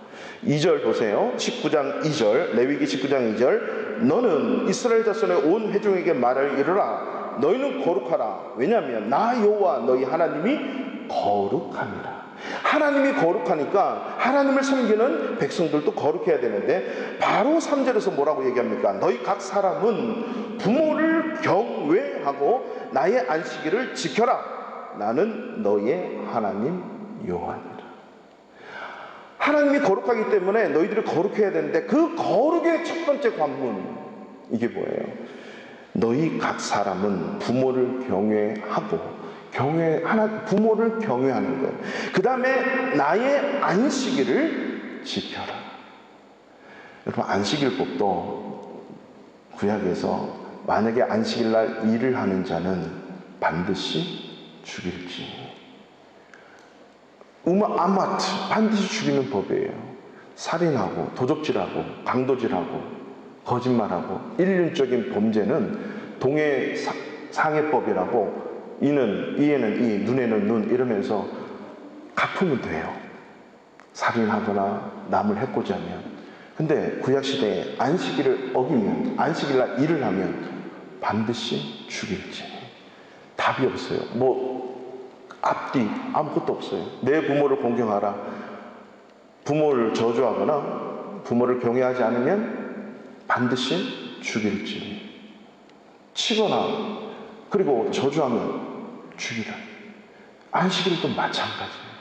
2절 보세요. 19장 2절, 레위기 19장 2절. 너는 이스라엘 자손의 온 회중에게 말을 이르라. 너희는 거룩하라. 왜냐하면 나 여호와 너희 하나님이 거룩함이라. 하나님이 거룩하니까 하나님을 섬기는 백성들도 거룩해야 되는데, 바로 3절에서 뭐라고 얘기합니까? 너희 각 사람은 부모를 경외하고 나의 안식일을 지켜라. 나는 너희의 하나님 여호와니라. 하나님이 거룩하기 때문에 너희들이 거룩해야 되는데, 그 거룩의 첫 번째 관문, 이게 뭐예요? 너희 각 사람은 부모를 경외하고, 부모를 경외하는 거예요. 그 다음에 나의 안식일을 지켜라. 여러분, 안식일법도 구약에서 만약에 안식일날 일을 하는 자는 반드시 죽일지. 아마트, 반드시 죽이는 법이에요. 살인하고 도적질하고 강도질하고 거짓말하고 일륜적인 범죄는 동해 상해법이라고, 이에는 이, 눈에는 눈 이러면서 갚으면 돼요. 살인하거나 남을 해코지 하면. 근데 구약시대에 안식일을 어기면, 안식일날 일을 하면 반드시 죽일지. 답이 없어요. 앞뒤 아무것도 없어요. 내 부모를 공경하라. 부모를 저주하거나 부모를 경외하지 않으면 반드시 죽일지. 치거나 그리고 저주하면 죽이라. 안식일도 마찬가지예요.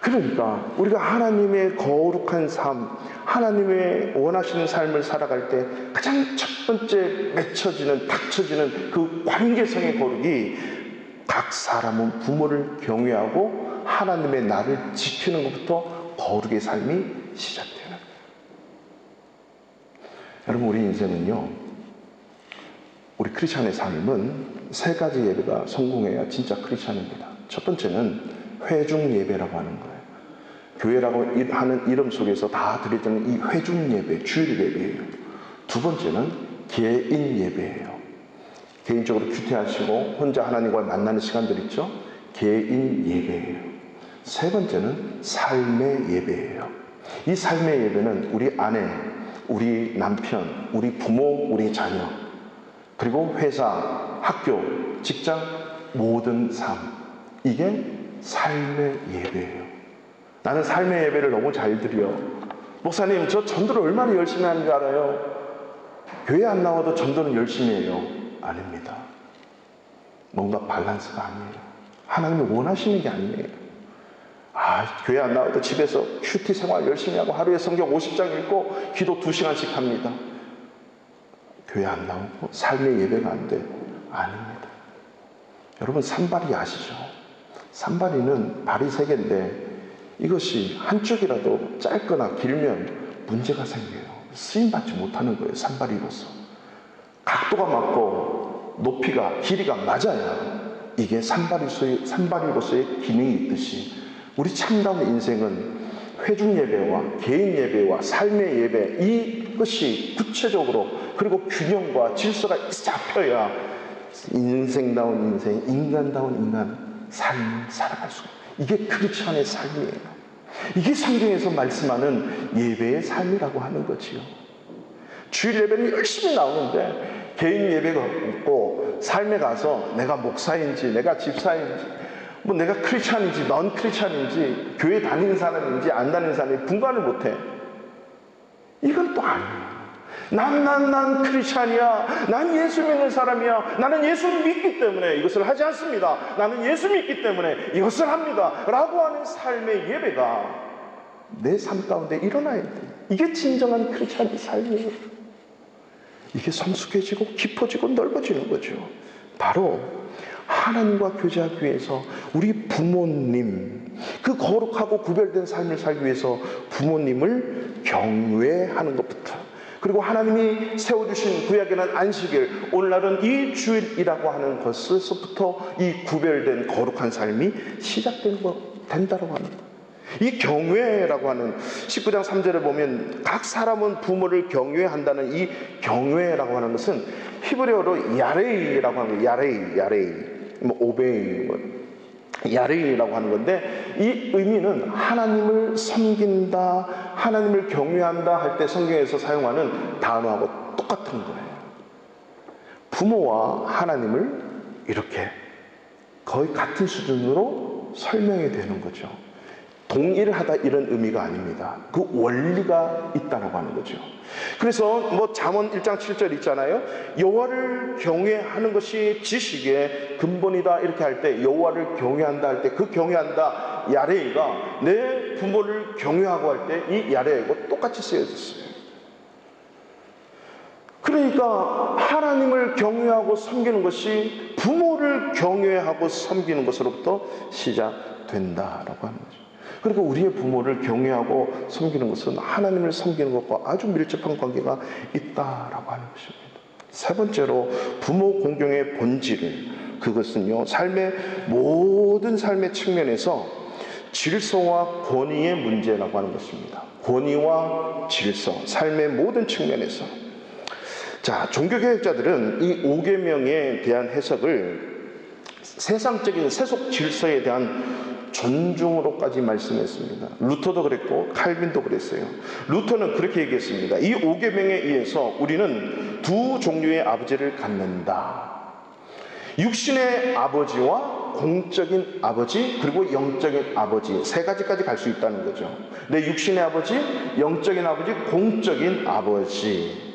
그러니까 우리가 하나님의 거룩한 삶, 하나님의 원하시는 삶을 살아갈 때 가장 첫 번째 닥쳐지는 그 관계성의 거룩이, 각 사람은 부모를 경외하고 하나님의 나를 지키는 것부터 거룩의 삶이 시작되는 거예요. 여러분, 우리 인생은요, 우리 크리스찬의 삶은 세 가지 예배가 성공해야 진짜 크리스찬입니다. 첫 번째는 회중 예배라고 하는 거예요. 교회라고 하는 이름 속에서 다 드려지는 이 회중 예배, 주일 예배예요. 두 번째는 개인 예배예요. 개인적으로 큐티하시고 혼자 하나님과 만나는 시간들 있죠? 개인 예배예요. 세 번째는 삶의 예배예요. 이 삶의 예배는 우리 아내, 우리 남편, 우리 부모, 우리 자녀, 그리고 회사, 학교, 직장, 모든 삶, 이게 삶의 예배예요. 나는 삶의 예배를 너무 잘 드려. 목사님, 저 전도를 얼마나 열심히 하는지 알아요? 교회 안 나와도 전도는 열심히 해요. 아닙니다. 뭔가 밸런스가 아니에요. 하나님이 원하시는 게 아니에요. 교회 안 나와도 집에서 큐티 생활 열심히 하고 하루에 성경 50장 읽고 기도 2시간씩 합니다. 교회 안 나오고 삶의 예배가 안 돼요. 아닙니다. 여러분, 산발이 아시죠? 산발이는 발이 3개인데 이것이 한쪽이라도 짧거나 길면 문제가 생겨요. 쓰임받지 못하는 거예요. 산발이로서. 각도가 맞고 높이가, 길이가 맞아야 이게 산발이로서의 기능이 있듯이, 우리 참다운 인생은 회중 예배와 개인 예배와 삶의 예배, 이 이것이 구체적으로 그리고 균형과 질서가 잡혀야 인생다운 인생, 인간다운 인간 삶을 살아갈 수가 있어요. 이게 크리스천의 삶이에요. 이게 성경에서 말씀하는 예배의 삶이라고 하는 거지요. 주일 예배는 열심히 나오는데 개인 예배가 없고 삶에 가서 내가 목사인지 내가 집사인지 뭐 내가 크리스찬인지 넌 크리스찬인지 교회 다니는 사람인지 안 다니는 사람이 분간을 못해. 이건 또 아니에요. 난 크리스찬이야. 난 예수 믿는 사람이야. 나는 예수 믿기 때문에 이것을 하지 않습니다. 나는 예수 믿기 때문에 이것을 합니다. 라고 하는 삶의 예배가 내 삶 가운데 일어나야 돼. 이게 진정한 크리스찬의 삶이에요. 이게 성숙해지고 깊어지고 넓어지는 거죠. 바로 하나님과 교제하기 위해서 우리 부모님, 그 거룩하고 구별된 삶을 살기 위해서 부모님을 경외하는 것부터, 그리고 하나님이 세워주신 구약에는 안식일, 오늘날은 이 주일이라고 하는 것에서부터 이 구별된 거룩한 삶이 된다고 합니다. 이 경외라고 하는 19장 3절에 보면 각 사람은 부모를 경외한다는 이 경외라고 하는 것은 히브리어로 야레이라고 하는 거예요. 야레이, 오베이, 야레이라고 하는 건데, 이 의미는 하나님을 섬긴다, 하나님을 경외한다 할 때 성경에서 사용하는 단어하고 똑같은 거예요. 부모와 하나님을 이렇게 거의 같은 수준으로 설명이 되는 거죠. 동일하다 이런 의미가 아닙니다. 그 원리가 있다라고 하는 거죠. 그래서 잠언 1장 7절 있잖아요. 여호와를 경외하는 것이 지식의 근본이다 이렇게 할 때, 여호와를 경외한다 할 때 그 경외한다 야레이가 내 부모를 경외하고 할 때 이 야레이하고 똑같이 쓰여졌어요. 그러니까 하나님을 경외하고 섬기는 것이 부모를 경외하고 섬기는 것으로부터 시작된다라고 하는 거죠. 그리고 우리의 부모를 경외하고 섬기는 것은 하나님을 섬기는 것과 아주 밀접한 관계가 있다라고 하는 것입니다. 세 번째로 부모 공경의 본질, 그것은요, 모든 삶의 측면에서 질서와 권위의 문제라고 하는 것입니다. 권위와 질서, 삶의 모든 측면에서. 자, 종교개혁자들은 이 5계명에 대한 해석을 세상적인 세속 질서에 대한 존중으로까지 말씀했습니다. 루터도 그랬고 칼빈도 그랬어요. 루터는 그렇게 얘기했습니다. 이 5계명에 의해서 우리는 두 종류의 아버지를 갖는다. 육신의 아버지와 공적인 아버지, 그리고 영적인 아버지, 세 가지까지 갈 수 있다는 거죠. 내 육신의 아버지, 영적인 아버지, 공적인 아버지.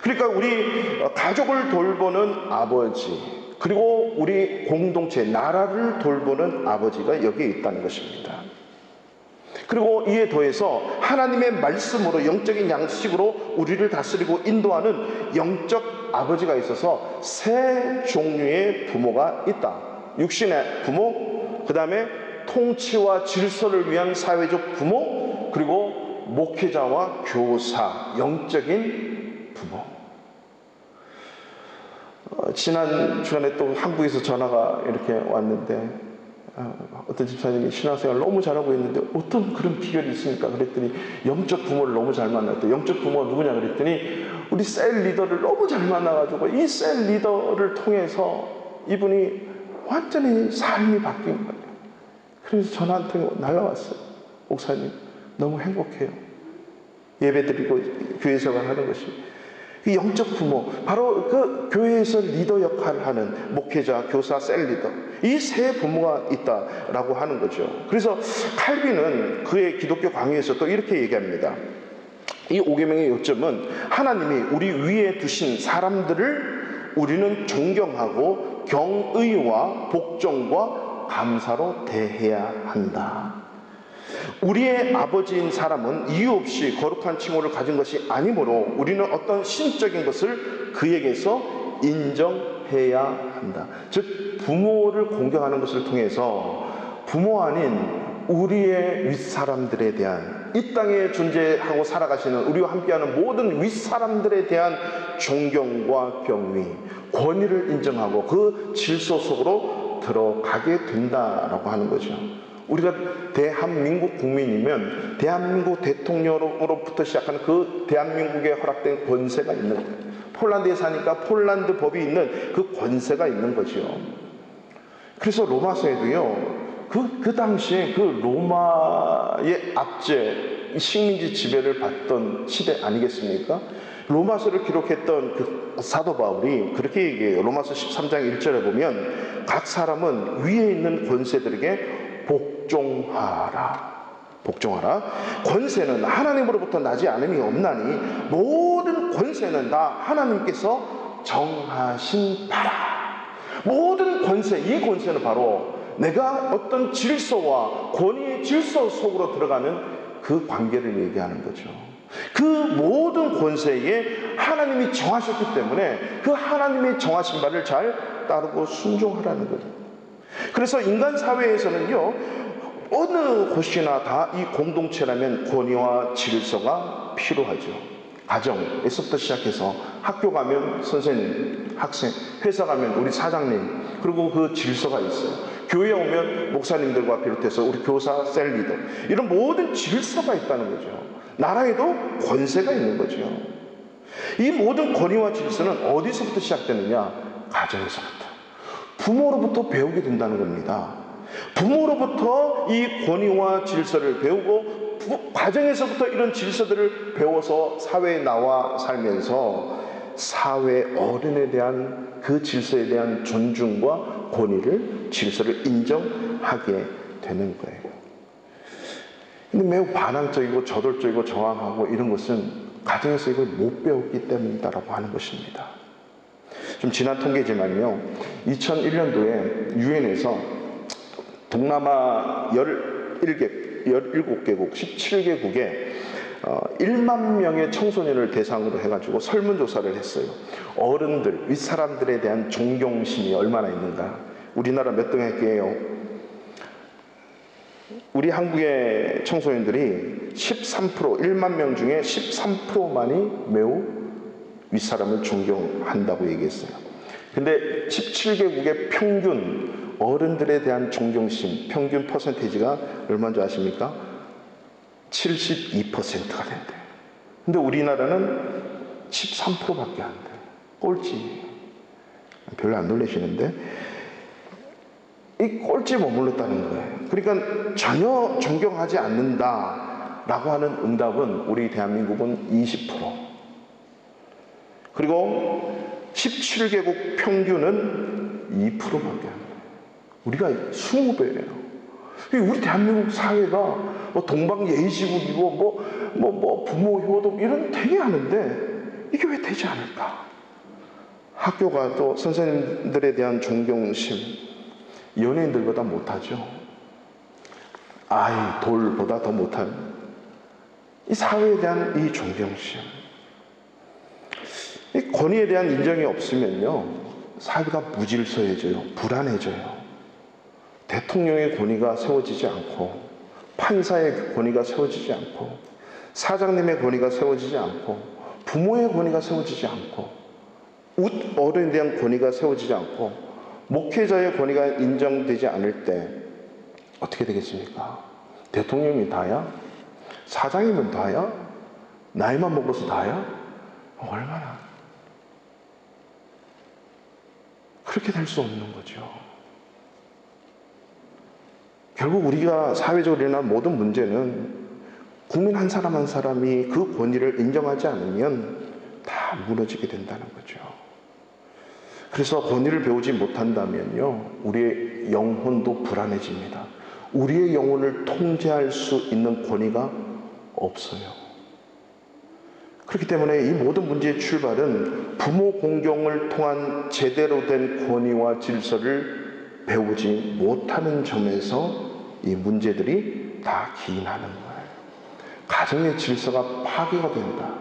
그러니까 우리 가족을 돌보는 아버지, 그리고 우리 공동체, 나라를 돌보는 아버지가 여기에 있다는 것입니다. 그리고 이에 더해서 하나님의 말씀으로, 영적인 양식으로 우리를 다스리고 인도하는 영적 아버지가 있어서 세 종류의 부모가 있다. 육신의 부모, 그 다음에 통치와 질서를 위한 사회적 부모, 그리고 목회자와 교사, 영적인 부모. 지난 주간에 또 한국에서 전화가 이렇게 왔는데, 어떤 집사님이 신앙생활 너무 잘하고 있는데 어떤 그런 비결이 있습니까? 그랬더니 영적 부모를 너무 잘 만났대. 영적 부모가 누구냐 그랬더니 우리 셀 리더를 너무 잘 만나가지고 이 셀 리더를 통해서 이분이 완전히 삶이 바뀐 거예요. 그래서 전화 한 통이 날라왔어요. 목사님 너무 행복해요. 예배드리고 교회 생활하는 것이. 이 영적 부모, 바로 그 교회에서 리더 역할을 하는 목회자, 교사, 셀 리더, 이 세 부모가 있다라고 하는 거죠. 그래서 칼빈은 그의 기독교 강의에서 또 이렇게 얘기합니다. 이 5계명의 요점은 하나님이 우리 위에 두신 사람들을 우리는 존경하고 경의와 복종과 감사로 대해야 한다. 우리의 아버지인 사람은 이유 없이 거룩한 칭호를 가진 것이 아니므로 우리는 어떤 신적인 것을 그에게서 인정해야 한다. 즉 부모를 공경하는 것을 통해서 부모 아닌 우리의 윗사람들에 대한, 이 땅에 존재하고 살아가시는 우리와 함께하는 모든 윗사람들에 대한 존경과 경위, 권위를 인정하고 그 질서 속으로 들어가게 된다라고 하는 거죠. 우리가 대한민국 국민이면 대한민국 대통령으로부터 시작하는 그 대한민국에 허락된 권세가 있는 거예요. 폴란드에 사니까 폴란드 법이 있는 그 권세가 있는 거죠. 그래서 로마서에도요, 그 당시에 그 로마의 압제, 식민지 지배를 받던 시대 아니겠습니까? 로마서를 기록했던 그 사도 바울이 그렇게 얘기해요. 로마서 13장 1절에 보면 각 사람은 위에 있는 권세들에게 복종하라. 복종하라. 권세는 하나님으로부터 나지 않음이 없나니 모든 권세는 다 하나님께서 정하신 바라. 모든 권세, 이 권세는 바로 내가 어떤 질서와 권위의 질서 속으로 들어가는 그 관계를 얘기하는 거죠. 그 모든 권세에 하나님이 정하셨기 때문에 그 하나님이 정하신 바를 잘 따르고 순종하라는 거죠. 그래서 인간 사회에서는요, 어느 곳이나 다 이 공동체라면 권위와 질서가 필요하죠. 가정에서부터 시작해서 학교 가면 선생님, 학생, 회사 가면 우리 사장님, 그리고 그 질서가 있어요. 교회 오면 목사님들과 비롯해서 우리 교사, 셀 리더, 이런 모든 질서가 있다는 거죠. 나라에도 권세가 있는 거죠. 이 모든 권위와 질서는 어디서부터 시작되느냐? 가정에서부터. 부모로부터 배우게 된다는 겁니다. 부모로부터 이 권위와 질서를 배우고 가정에서부터 이런 질서들을 배워서 사회에 나와 살면서 사회 어른에 대한 그 질서에 대한 존중과 권위를, 질서를 인정하게 되는 거예요. 근데 매우 반항적이고 저돌적이고 저항하고 이런 것은 가정에서 이걸 못 배웠기 때문이다라고 하는 것입니다. 좀 지난 통계지만요, 2001년도에 유엔에서 동남아 17개국, 17개국에 1만 명의 청소년을 대상으로 해가지고 설문조사를 했어요. 어른들, 윗사람들에 대한 존경심이 얼마나 있는가. 우리나라 몇 등 할게요? 우리 한국의 청소년들이 13%, 1만 명 중에 13%만이 매우 윗사람을 존경한다고 얘기했어요. 근데 17개국의 평균 어른들에 대한 존경심, 평균 퍼센테이지가 얼마인 줄 아십니까? 72%가 된대요. 근데 우리나라는 13%밖에 안 돼요. 꼴찌. 별로 안 놀라시는데 이 꼴찌에 머물렀다는 거예요. 그러니까 전혀 존경하지 않는다라고 하는 응답은 우리 대한민국은 20%. 그리고 17개국 평균은 2%밖에 안 돼요. 우리가 20배예요. 우리 대한민국 사회가 뭐 동방예의지국이고 부모 효도 이런 되게 하는데 이게 왜 되지 않을까? 학교가 또 선생님들에 대한 존경심, 연예인들보다 못하죠. 돌보다 더 못한 이 사회에 대한 이 존경심, 이 권위에 대한 인정이 없으면요, 사회가 무질서해져요. 불안해져요. 대통령의 권위가 세워지지 않고, 판사의 권위가 세워지지 않고, 사장님의 권위가 세워지지 않고, 부모의 권위가 세워지지 않고, 어른에 대한 권위가 세워지지 않고, 목회자의 권위가 인정되지 않을 때 어떻게 되겠습니까? 대통령이 다야? 사장이면 다야? 나이만 먹어서 다야? 얼마나? 그렇게 될 수 없는 거죠. 결국 우리가 사회적으로 일어난 모든 문제는 국민 한 사람 한 사람이 그 권위를 인정하지 않으면 다 무너지게 된다는 거죠. 그래서 권위를 배우지 못한다면요, 우리의 영혼도 불안해집니다. 우리의 영혼을 통제할 수 있는 권위가 없어요. 그렇기 때문에 이 모든 문제의 출발은 부모 공경을 통한 제대로 된 권위와 질서를 배우지 못하는 점에서 이 문제들이 다 기인하는 거예요. 가정의 질서가 파괴가 된다.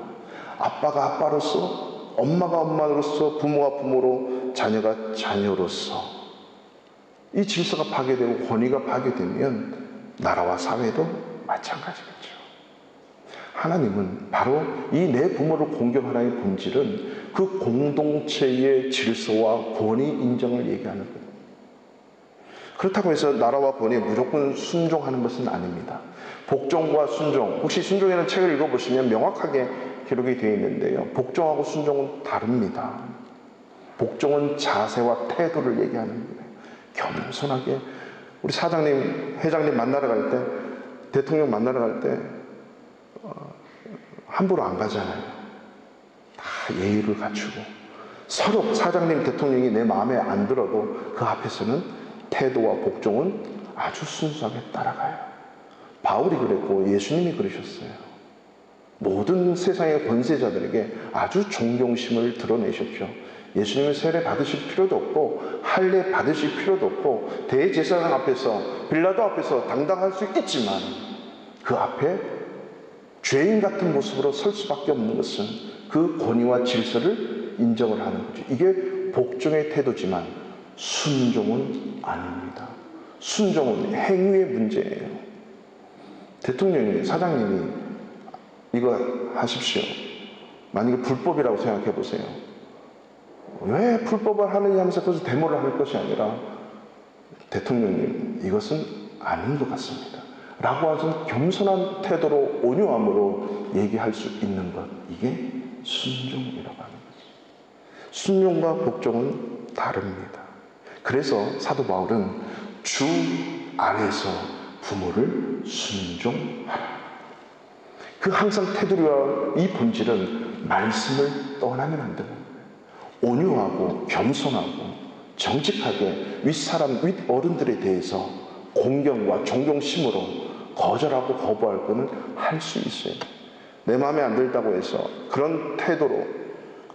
아빠가 아빠로서, 엄마가 엄마로서, 부모가 부모로, 자녀가 자녀로서 이 질서가 파괴되고 권위가 파괴되면 나라와 사회도 마찬가지겠죠. 하나님은 바로 이 내 부모를 공경하라의 본질은 그 공동체의 질서와 권위 인정을 얘기하는 거예요. 그렇다고 해서 나라와 법에 무조건 순종하는 것은 아닙니다. 복종과 순종, 혹시 순종이라는 책을 읽어보시면 명확하게 기록이 되어 있는데요. 복종하고 순종은 다릅니다. 복종은 자세와 태도를 얘기하는 거예요. 겸손하게 우리 사장님, 회장님 만나러 갈 때, 대통령 만나러 갈 때 함부로 안 가잖아요. 다 예의를 갖추고 서로 사장님, 대통령이 내 마음에 안 들어도 그 앞에서는 태도와 복종은 아주 순수하게 따라가요. 바울이 그랬고 예수님이 그러셨어요. 모든 세상의 권세자들에게 아주 존경심을 드러내셨죠. 예수님은 세례 받으실 필요도 없고 할례 받으실 필요도 없고 대제사장 앞에서 빌라도 앞에서 당당할 수 있지만 그 앞에 죄인 같은 모습으로 설 수밖에 없는 것은 그 권위와 질서를 인정을 하는 거죠. 이게 복종의 태도지만 순종은 아닙니다. 순종은 행위의 문제예요. 대통령이, 사장님이 이거 하십시오. 만약에 불법이라고 생각해 보세요. 왜 불법을 하느냐 하면서 그것을 데모를 할 것이 아니라 대통령님 이것은 아닌 것 같습니다 라고 하는 겸손한 태도로 온유함으로 얘기할 수 있는 것, 이게 순종이라고 하는 거죠. 순종과 복종은 다릅니다. 그래서 사도 바울은 주 안에서 부모를 순종하라. 그 항상 테두리와 이 본질은 말씀을 떠나면 안 되는 거예요. 온유하고 겸손하고 정직하게 윗사람, 윗어른들에 대해서 공경과 존경심으로 거절하고 거부할 거는 할 수 있어요. 내 마음에 안 들다고 해서 그런 태도로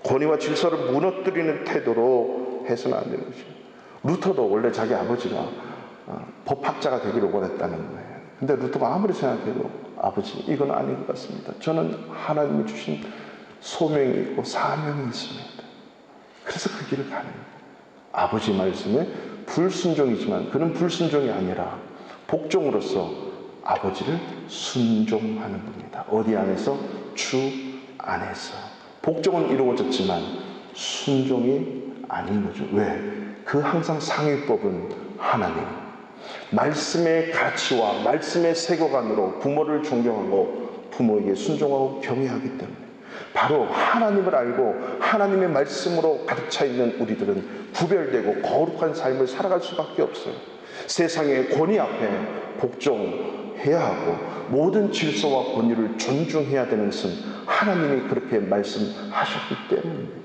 권위와 질서를 무너뜨리는 태도로 해서는 안 되는 거죠. 루터도 원래 자기 아버지가 법학자가 되기를 원했다는 거예요. 근데 루터가 아무리 생각해도 아버지 이건 아닌 것 같습니다. 저는 하나님이 주신 소명이 있고 사명이 있습니다. 그래서 그 길을 가는 거예요. 아버지 말씀에 불순종이지만 그는 불순종이 아니라 복종으로서 아버지를 순종하는 겁니다. 어디 안에서? 주 안에서. 복종은 이루어졌지만 순종이 아닌 거죠. 왜? 그 항상 상위법은 하나님, 말씀의 가치와 말씀의 세계관으로 부모를 존경하고 부모에게 순종하고 경외하기 때문에 바로 하나님을 알고 하나님의 말씀으로 가득 차 있는 우리들은 구별되고 거룩한 삶을 살아갈 수밖에 없어요. 세상의 권위 앞에 복종해야 하고 모든 질서와 권위를 존중해야 되는 것은 하나님이 그렇게 말씀하셨기 때문입니다.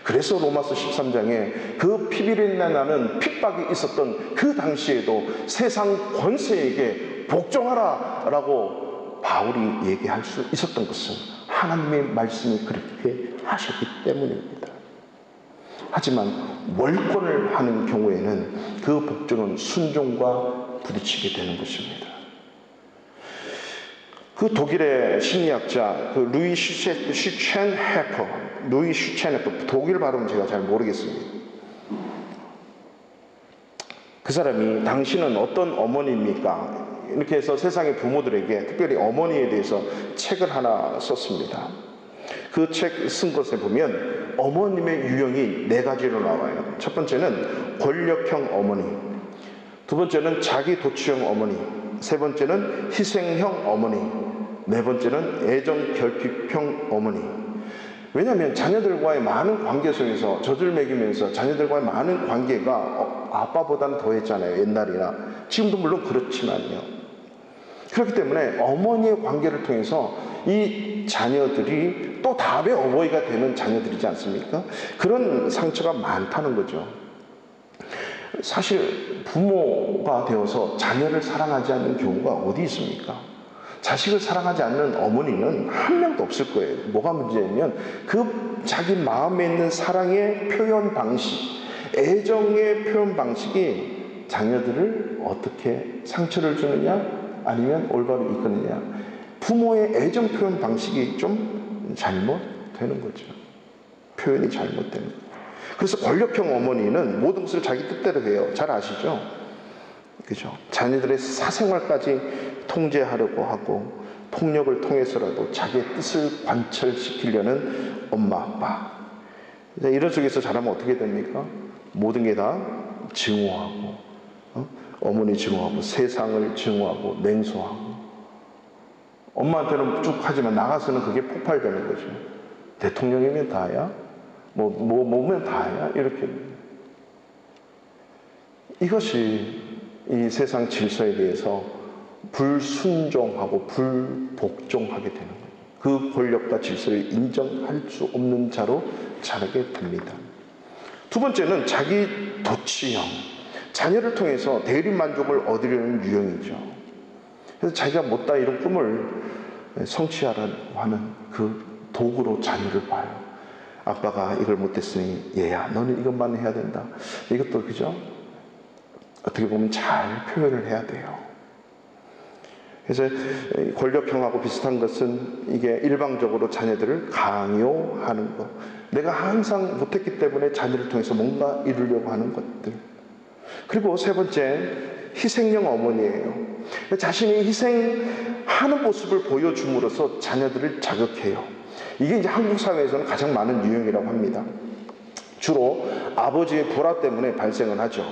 그래서 로마서 13장에 그 피비린내 나는 핍박이 있었던 그 당시에도 세상 권세에게 복종하라 라고 바울이 얘기할 수 있었던 것은 하나님의 말씀이 그렇게 하셨기 때문입니다. 하지만 월권을 하는 경우에는 그 복종은 순종과 부딪히게 되는 것입니다. 그 독일의 심리학자 루이 슈첸헤퍼, 독일 발음은 제가 잘 모르겠습니다. 그 사람이 당신은 어떤 어머니입니까? 이렇게 해서 세상의 부모들에게 특별히 어머니에 대해서 책을 하나 썼습니다. 그 책 쓴 것에 보면 어머님의 유형이 4가지로 나와요. 첫 번째는 권력형 어머니, 두 번째는 자기 도취형 어머니, 세 번째는 희생형 어머니, 네 번째는 애정 결핍형 어머니. 왜냐하면 자녀들과의 많은 관계 속에서 젖을 먹이면서 자녀들과의 많은 관계가 아빠보다는 더했잖아요. 옛날이나 지금도 물론 그렇지만요. 그렇기 때문에 어머니의 관계를 통해서 이 자녀들이 또 다음에 어머니가 되는 자녀들이지 않습니까? 그런 상처가 많다는 거죠. 사실 부모가 되어서 자녀를 사랑하지 않는 경우가 어디 있습니까? 자식을 사랑하지 않는 어머니는 한 명도 없을 거예요. 뭐가 문제냐면 그 자기 마음에 있는 사랑의 표현 방식, 애정의 표현 방식이 자녀들을 어떻게 상처를 주느냐 아니면 올바로 이끄느냐, 부모의 애정 표현 방식이 좀 잘못되는 거죠. 표현이 잘못되는 거죠. 그래서 권력형 어머니는 모든 것을 자기 뜻대로 해요. 잘 아시죠? 그죠? 자녀들의 사생활까지 통제하려고 하고 폭력을 통해서라도 자기의 뜻을 관철시키려는 엄마, 아빠. 이런 속에서 자라면 어떻게 됩니까? 모든 게 다 증오하고 어머니 증오하고 세상을 증오하고 냉소하고 엄마한테는 쭉 하지만 나가서는 그게 폭발되는 거죠. 대통령이면 다야? 뭐면 다야? 이렇게. 이것이 이 세상 질서에 대해서 불순종하고 불복종하게 되는 거예요. 그 권력과 질서를 인정할 수 없는 자로 자라게 됩니다. 두 번째는 자기 도취형. 자녀를 통해서 대리만족을 얻으려는 유형이죠. 그래서 자기가 못다 이룬 꿈을 성취하라고 하는 그 도구로 자녀를 봐요. 아빠가 이걸 못했으니 얘야 너는 이것만 해야 된다. 이것도 그죠? 어떻게 보면 잘 표현을 해야 돼요. 그래서 권력형하고 비슷한 것은 이게 일방적으로 자녀들을 강요하는 것. 내가 항상 못했기 때문에 자녀를 통해서 뭔가 이루려고 하는 것들. 그리고 세 번째, 희생형 어머니예요. 자신이 희생하는 모습을 보여줌으로써 자녀들을 자극해요. 이게 이제 한국 사회에서는 가장 많은 유형이라고 합니다. 주로 아버지의 불화 때문에 발생을 하죠.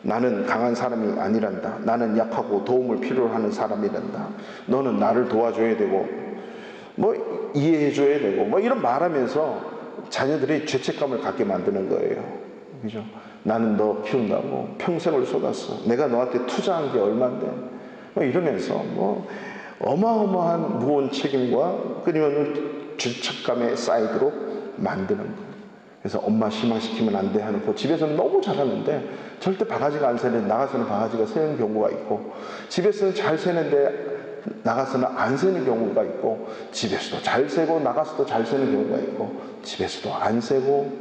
나는 강한 사람이 아니란다. 나는 약하고 도움을 필요로 하는 사람이란다. 너는 나를 도와줘야 되고 이해해줘야 되고 이런 말하면서 자녀들이 죄책감을 갖게 만드는 거예요. 그죠? 나는 너 키운다고 평생을 쏟았어. 내가 너한테 투자한 게 얼만데 이러면서 어마어마한 무거운 책임과 끊임없는 죄책감의 사이드로 만드는 거예요. 그래서 엄마 실망시키면 안 돼 하는 집에서는 너무 잘하는데 절대 바가지가 안 새는데 나가서는 바가지가 새는 경우가 있고, 집에서는 잘 새는데 나가서는 안 새는 경우가 있고, 집에서도 잘 새고 나가서도 잘 새는 경우가 있고, 집에서도 안 새고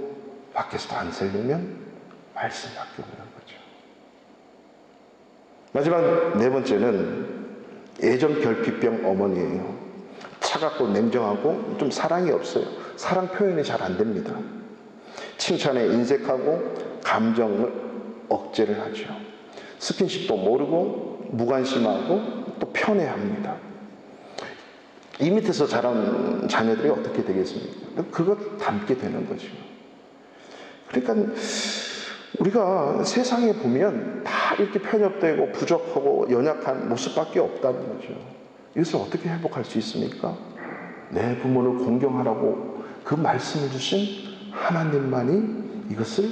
밖에서도 안 새려면 말씀이 바뀌는 거죠. 마지막 네 번째는 애정 결핍병 어머니예요. 차갑고 냉정하고 좀 사랑이 없어요. 사랑 표현이 잘 안 됩니다. 칭찬에 인색하고 감정을 억제를 하죠. 스킨십도 모르고 무관심하고 또 편애합니다. 이 밑에서 자란 자녀들이 어떻게 되겠습니까? 그걸 담게 되는 거죠. 그러니까 우리가 세상에 보면 다 이렇게 편협되고 부족하고 연약한 모습밖에 없다는 거죠. 이것을 어떻게 회복할 수 있습니까? 내 부모를 공경하라고 그 말씀을 주신 하나님만이 이것을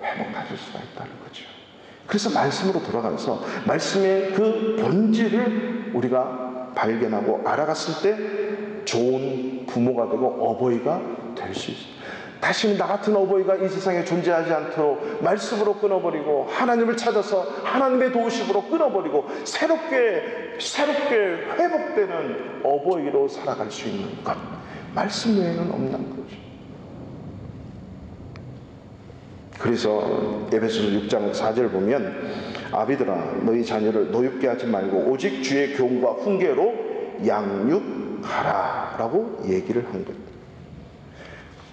회복하실 수가 있다는 거죠. 그래서 말씀으로 돌아가서 말씀의 그 본질을 우리가 발견하고 알아갔을 때 좋은 부모가 되고 어버이가 될 수 있어요. 다시는 나 같은 어버이가 이 세상에 존재하지 않도록 말씀으로 끊어버리고 하나님을 찾아서 하나님의 도우심으로 끊어버리고 새롭게 회복되는 어버이로 살아갈 수 있는 것, 말씀 외에는 없는 거죠. 그래서 에베소서 6장 4절 보면 아비들아 너희 자녀를 노엽게 하지 말고 오직 주의 교훈과 훈계로 양육하라 라고 얘기를 한 거예요.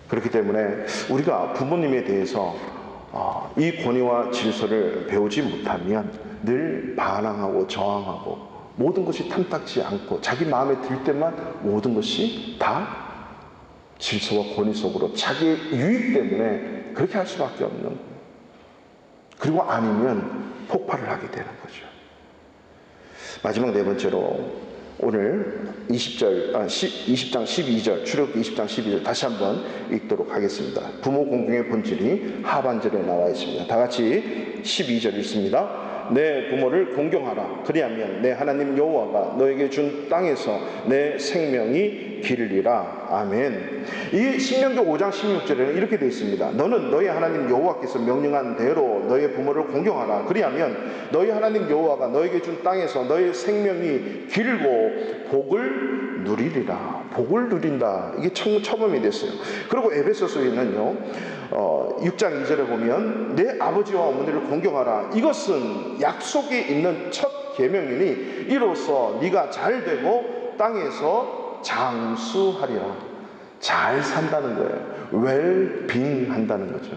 그렇기 때문에 우리가 부모님에 대해서 이 권위와 질서를 배우지 못하면 늘 반항하고 저항하고 모든 것이 탐탁지 않고 자기 마음에 들 때만 모든 것이 다 질서와 권위 속으로 자기 유익 때문에 그렇게 할 수밖에 없는 거예요. 그리고 아니면 폭발을 하게 되는 거죠. 마지막 네 번째로 오늘 20장 12절, 출애굽기 20장 12절 다시 한번 읽도록 하겠습니다. 부모 공경의 본질이 하반절에 나와 있습니다. 다 같이 12절 읽습니다. 내 부모를 공경하라. 그리하면 내 하나님 여호와가 너에게 준 땅에서 내 생명이 기르리라. 아멘. 이 신명기 5장 16절에는 이렇게 되어 있습니다. 너는 너희 하나님 여호와께서 명령한 대로 너희 부모를 공경하라. 그리하면 너희 하나님 여호와가 너에게 준 땅에서 너희 생명이 길고 복을 누리리라. 복을 누린다. 이게 처음이 됐어요. 그리고 에베소서에는요 6장 2절에 보면 내 아버지와 어머니를 공경하라. 이것은 약속이 있는 첫 계명이니 이로써 네가 잘 되고 땅에서 장수하리라. 잘 산다는 거예요. 웰빙 한다는 거죠.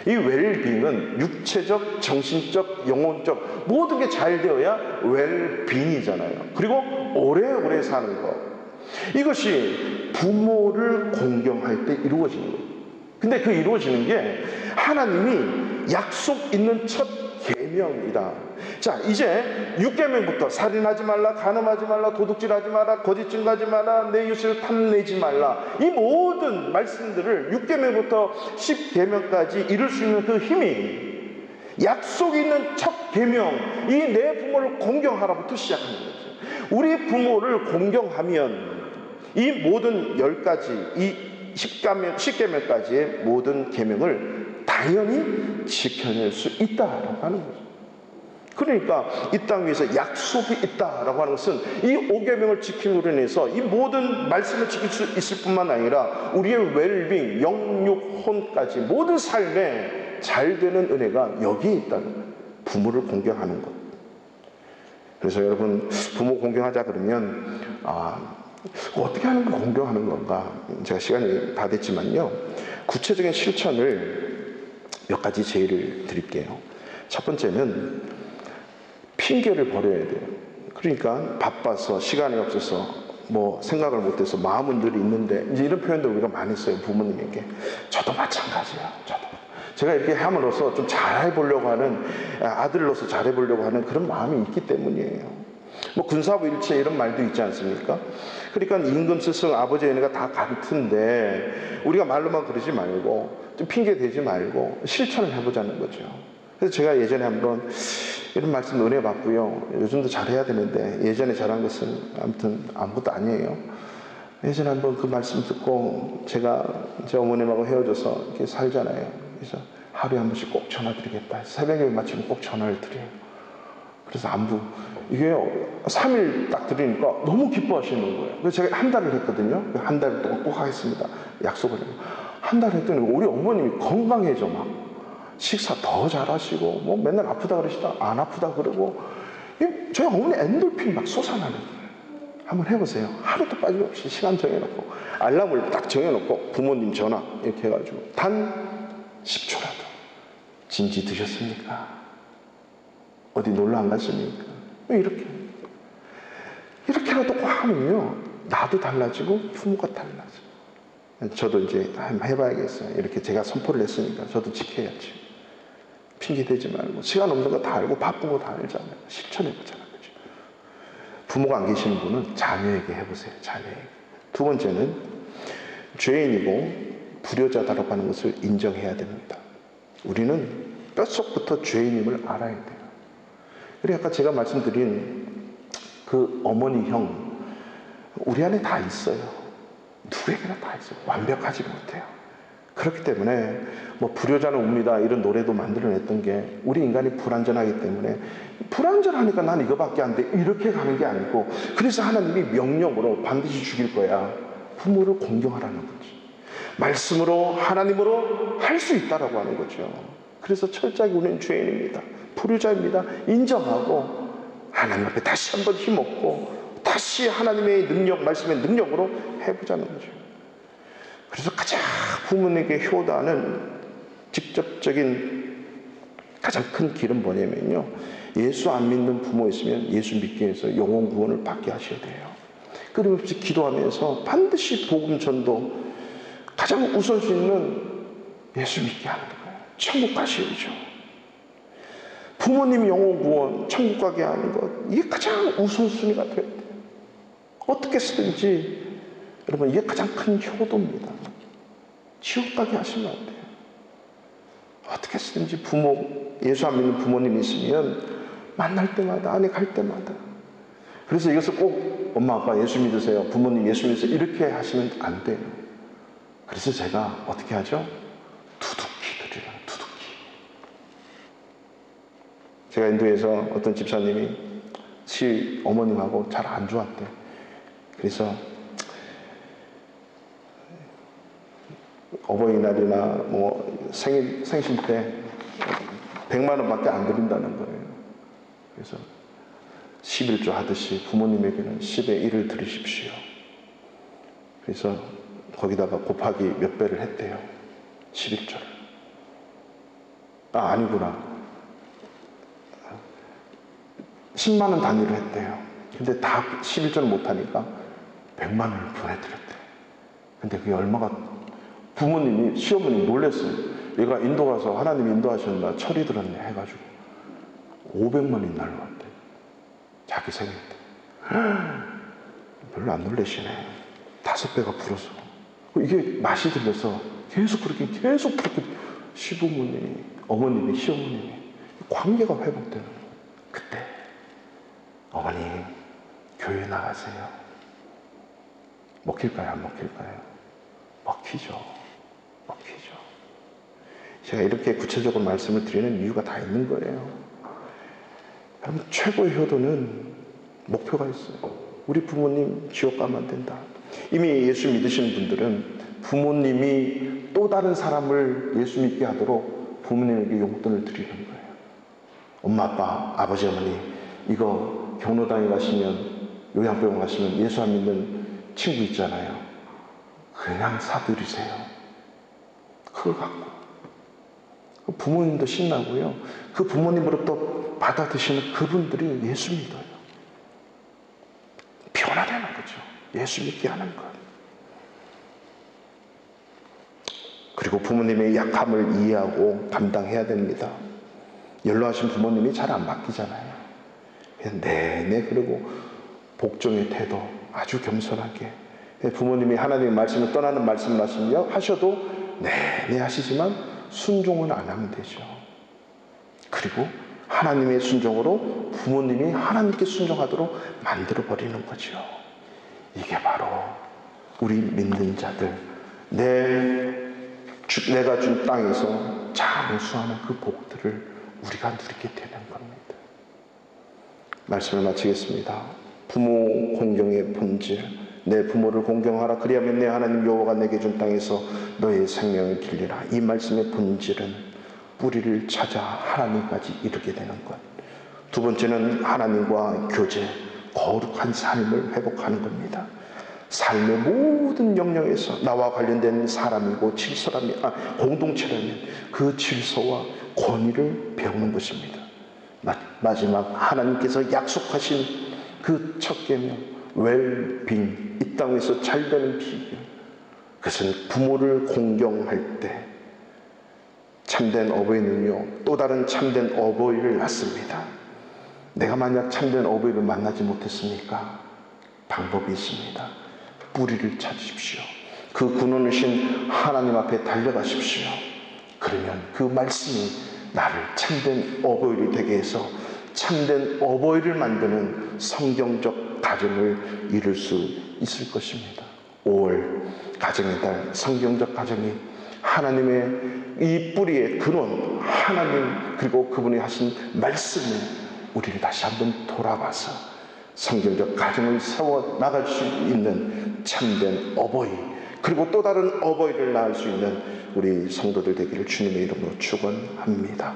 이 웰빙은 육체적, 정신적, 영혼적 모든 게 잘 되어야 웰빙이잖아요. 그리고 오래오래 사는 것. 이것이 부모를 공경할 때 이루어지는 거예요. 근데 그 이루어지는 게 하나님이 약속 있는 첫 계명이다. 자, 이제 6계명부터 살인하지 말라, 간음하지 말라, 도둑질하지 마라, 거짓 증거하지 마라, 내 이웃을 탐내지 말라. 이 모든 말씀들을 6계명부터 10계명까지 이룰 수 있는 그 힘이 약속이 있는 첫 계명, 이 내 부모를 공경하라부터 시작하는 거죠. 우리 부모를 공경하면 이 모든 10가지, 이 10계명까지의 모든 계명을 당연히 지켜낼 수 있다라고 하는 거죠. 그러니까 이 땅 위에서 약속이 있다라고 하는 것은 이 5계명을 지킴으로 인해서 이 모든 말씀을 지킬 수 있을 뿐만 아니라 우리의 웰빙, 영육, 혼까지 모든 삶에 잘 되는 은혜가 여기에 있다는 거예요. 부모를 공경하는 것. 그래서 여러분, 부모 공경하자 그러면 어떻게 하는 걸 공경하는 건가? 제가 시간이 다 됐지만요, 구체적인 실천을 몇 가지 제의를 드릴게요. 첫 번째는 핑계를 버려야 돼요. 그러니까 바빠서, 시간이 없어서, 뭐 생각을 못해서, 마음은 늘 있는데, 이제 이런 표현도 우리가 많이 써요, 부모님에게. 저도 마찬가지예요. 제가 이렇게 함으로써 좀 잘해보려고 하는, 아들로서 잘해보려고 하는 그런 마음이 있기 때문이에요. 뭐 군사부 일체 이런 말도 있지 않습니까? 그러니까 임금 스승 아버지의 은혜가 다 같은데 우리가 말로만 그러지 말고 좀 핑계 대지 말고 실천을 해보자는 거죠. 그래서 제가 예전에 한번 이런 말씀 은혜 받고요, 요즘도 잘해야 되는데 예전에 잘한 것은 아무튼 아무것도 아니에요. 예전에 한번 그 말씀 듣고 제가 제 어머님하고 헤어져서 이렇게 살잖아요. 그래서 하루에 한 번씩 꼭 전화드리겠다. 새벽에 마치면 꼭 전화를 드려요. 그래서 안부, 이게 3일 딱 드리니까 너무 기뻐하시는 거예요. 그래서 제가 한 달을 했거든요. 한 달 동안 꼭 하겠습니다, 약속을 해요. 한 달 했더니 우리 어머님이 건강해져. 막 식사 더 잘하시고, 뭐 맨날 아프다 그러시다 안 아프다 그러고, 저희 어머니 엔돌핀 막 솟아나는 거예요. 한번 해보세요. 하루도 빠짐없이 시간 정해놓고 알람을 딱 정해놓고 부모님 전화 이렇게 해가지고 단 10초라도 진지 드셨습니까? 어디 놀러 안 갔습니까? 이렇게라도 꼭 하면요, 나도 달라지고 부모가 달라져. 저도 이제 한번 해봐야겠어요. 이렇게 제가 선포를 했으니까 저도 지켜야지. 핑계 대지 말고, 시간 없는 거 다 알고 바쁜 거 다 알잖아요. 실천해보자는 거죠. 부모가 안 계시는 분은 자녀에게 해보세요. 자녀에게. 두 번째는 죄인이고 불효자다라고 하는 것을 인정해야 됩니다. 우리는 뼛속부터 죄인임을 알아야 돼요. 그래, 아까 제가 말씀드린 그 어머니 형, 우리 안에 다 있어요. 누구에게나 다 있어요. 완벽하지 못해요. 그렇기 때문에 뭐 불효자는 웁니다 이런 노래도 만들어냈던 게, 우리 인간이 불완전하기 때문에, 불완전하니까 난 이거밖에 안 돼 이렇게 가는 게 아니고, 그래서 하나님이 명령으로 반드시 죽일 거야. 부모를 공경하라는 거지. 말씀으로, 하나님으로 할 수 있다라고 하는 거죠. 그래서 철저하게 우리는 죄인입니다, 불효자입니다, 인정하고 하나님 앞에 다시 한번 힘없고 다시 하나님의 능력, 말씀의 능력으로 해보자는 거죠. 그래서 가장 부모님에게 효도하는 직접적인 가장 큰 길은 뭐냐면요, 예수 안 믿는 부모 있으면 예수 믿게 해서 영혼 구원을 받게 하셔야 돼요. 끊임없이 기도하면서 반드시 복음 전도, 가장 우선순위는 예수 믿게 하는 거예요. 천국 가셔야죠. 부모님 영혼 구원, 천국 가게 하는 것, 이게 가장 우선순위가 돼야 돼요. 어떻게 쓰든지 여러분, 이게 가장 큰 효도입니다. 지옥 가게 하시면 안 돼요. 어떻게 쓰든지 부모, 예수 안 믿는 부모님이 있으면 만날 때마다, 안에 갈 때마다. 그래서 이것을 꼭 엄마 아빠 예수 믿으세요, 부모님 예수 믿으세요 이렇게 하시면 안 돼요. 그래서 제가 어떻게 하죠? 두둑히 드려요. 두둑히. 제가 인도에서 어떤 집사님이 어머님하고 잘 안 좋았대. 그래서 어버이날이나 뭐 생신 때 100만 원밖에 안 드린다는 거예요. 그래서 11조 하듯이 부모님에게는 10의 1을 드리십시오. 그래서 거기다가 곱하기 몇 배를 했대요. 11조를. 아니구나. 10만 원 단위로 했대요. 근데 다 11조는 못하니까 100만 원을 보내드렸대요. 근데 그게 얼마가, 부모님이, 시어머니 놀랬어요. 얘가 인도 가서 하나님 인도하셨나 철이 들었네 해가지고 500만이 날라왔대. 자기 생일 때. 별로 안 놀라시네. 5배가 불어서. 이게 맛이 들려서 계속 그렇게 시부모님이, 어머님이, 시어머님이 관계가 회복되는 거예요. 그때 어머니 교회 나가세요. 먹힐까요? 안 먹힐까요? 먹히죠. 제가 이렇게 구체적으로 말씀을 드리는 이유가 다 있는 거예요. 여러분, 최고의 효도는 목표가 있어요. 우리 부모님 지옥 가면 안 된다. 이미 예수 믿으시는 분들은 부모님이 또 다른 사람을 예수 믿게 하도록 부모님에게 용돈을 드리는 거예요. 엄마, 아빠, 아버지, 어머니, 이거 경로당에 가시면, 요양병원 가시면 예수 안 믿는 친구 있잖아요. 그냥 사드리세요. 그걸 갖고. 부모님도 신나고요. 그 부모님으로부터 받아 드시는 그분들이 예수 믿어요. 변화되는 거죠. 예수 믿게 하는 것. 그리고 부모님의 약함을 이해하고 감당해야 됩니다. 연로하신 부모님이 잘 안 바뀌잖아요. 그냥 네네 그러고 복종의 태도 아주 겸손하게, 부모님이 하나님의 말씀을 떠나는 말씀을 하셔도 네네 하시지만 순종은 안 하면 되죠. 그리고 하나님의 순종으로 부모님이 하나님께 순종하도록 만들어버리는 거죠. 이게 바로 우리 믿는 자들, 내가 준 땅에서 장수하는 그 복들을 우리가 누리게 되는 겁니다. 말씀을 마치겠습니다. 부모 공경의 본질, 내 부모를 공경하라. 그리하면 내 하나님 여호와가 내게 준 땅에서 너의 생명을 길리라. 이 말씀의 본질은 뿌리를 찾아 하나님까지 이르게 되는 것. 두 번째는 하나님과 교제, 거룩한 삶을 회복하는 겁니다. 삶의 모든 영역에서 나와 관련된 사람이고 공동체라면 그 질서와 권위를 배우는 것입니다. 마지막 하나님께서 약속하신 그 첫 계명, 웰빙, 이 땅에서 잘 되는 비결, 그것은 부모를 공경할 때 참된 어버이는요, 또 다른 참된 어버이를 낳습니다. 내가 만약 참된 어버이를 만나지 못했습니까? 방법이 있습니다. 뿌리를 찾으십시오. 그 근원이신 하나님 앞에 달려가십시오. 그러면 그 말씀이 나를 참된 어버이를 되게 해서 참된 어버이를 만드는 성경적 가정을 이룰 수 있을 것입니다. 5월 가정의 달, 성경적 가정이 하나님의 이 뿌리의 근원, 하나님 그리고 그분이 하신 말씀에 우리를 다시 한번 돌아봐서 성경적 가정을 세워 나갈 수 있는 참된 어버이, 그리고 또 다른 어버이를 낳을 수 있는 우리 성도들 되기를 주님의 이름으로 축원합니다.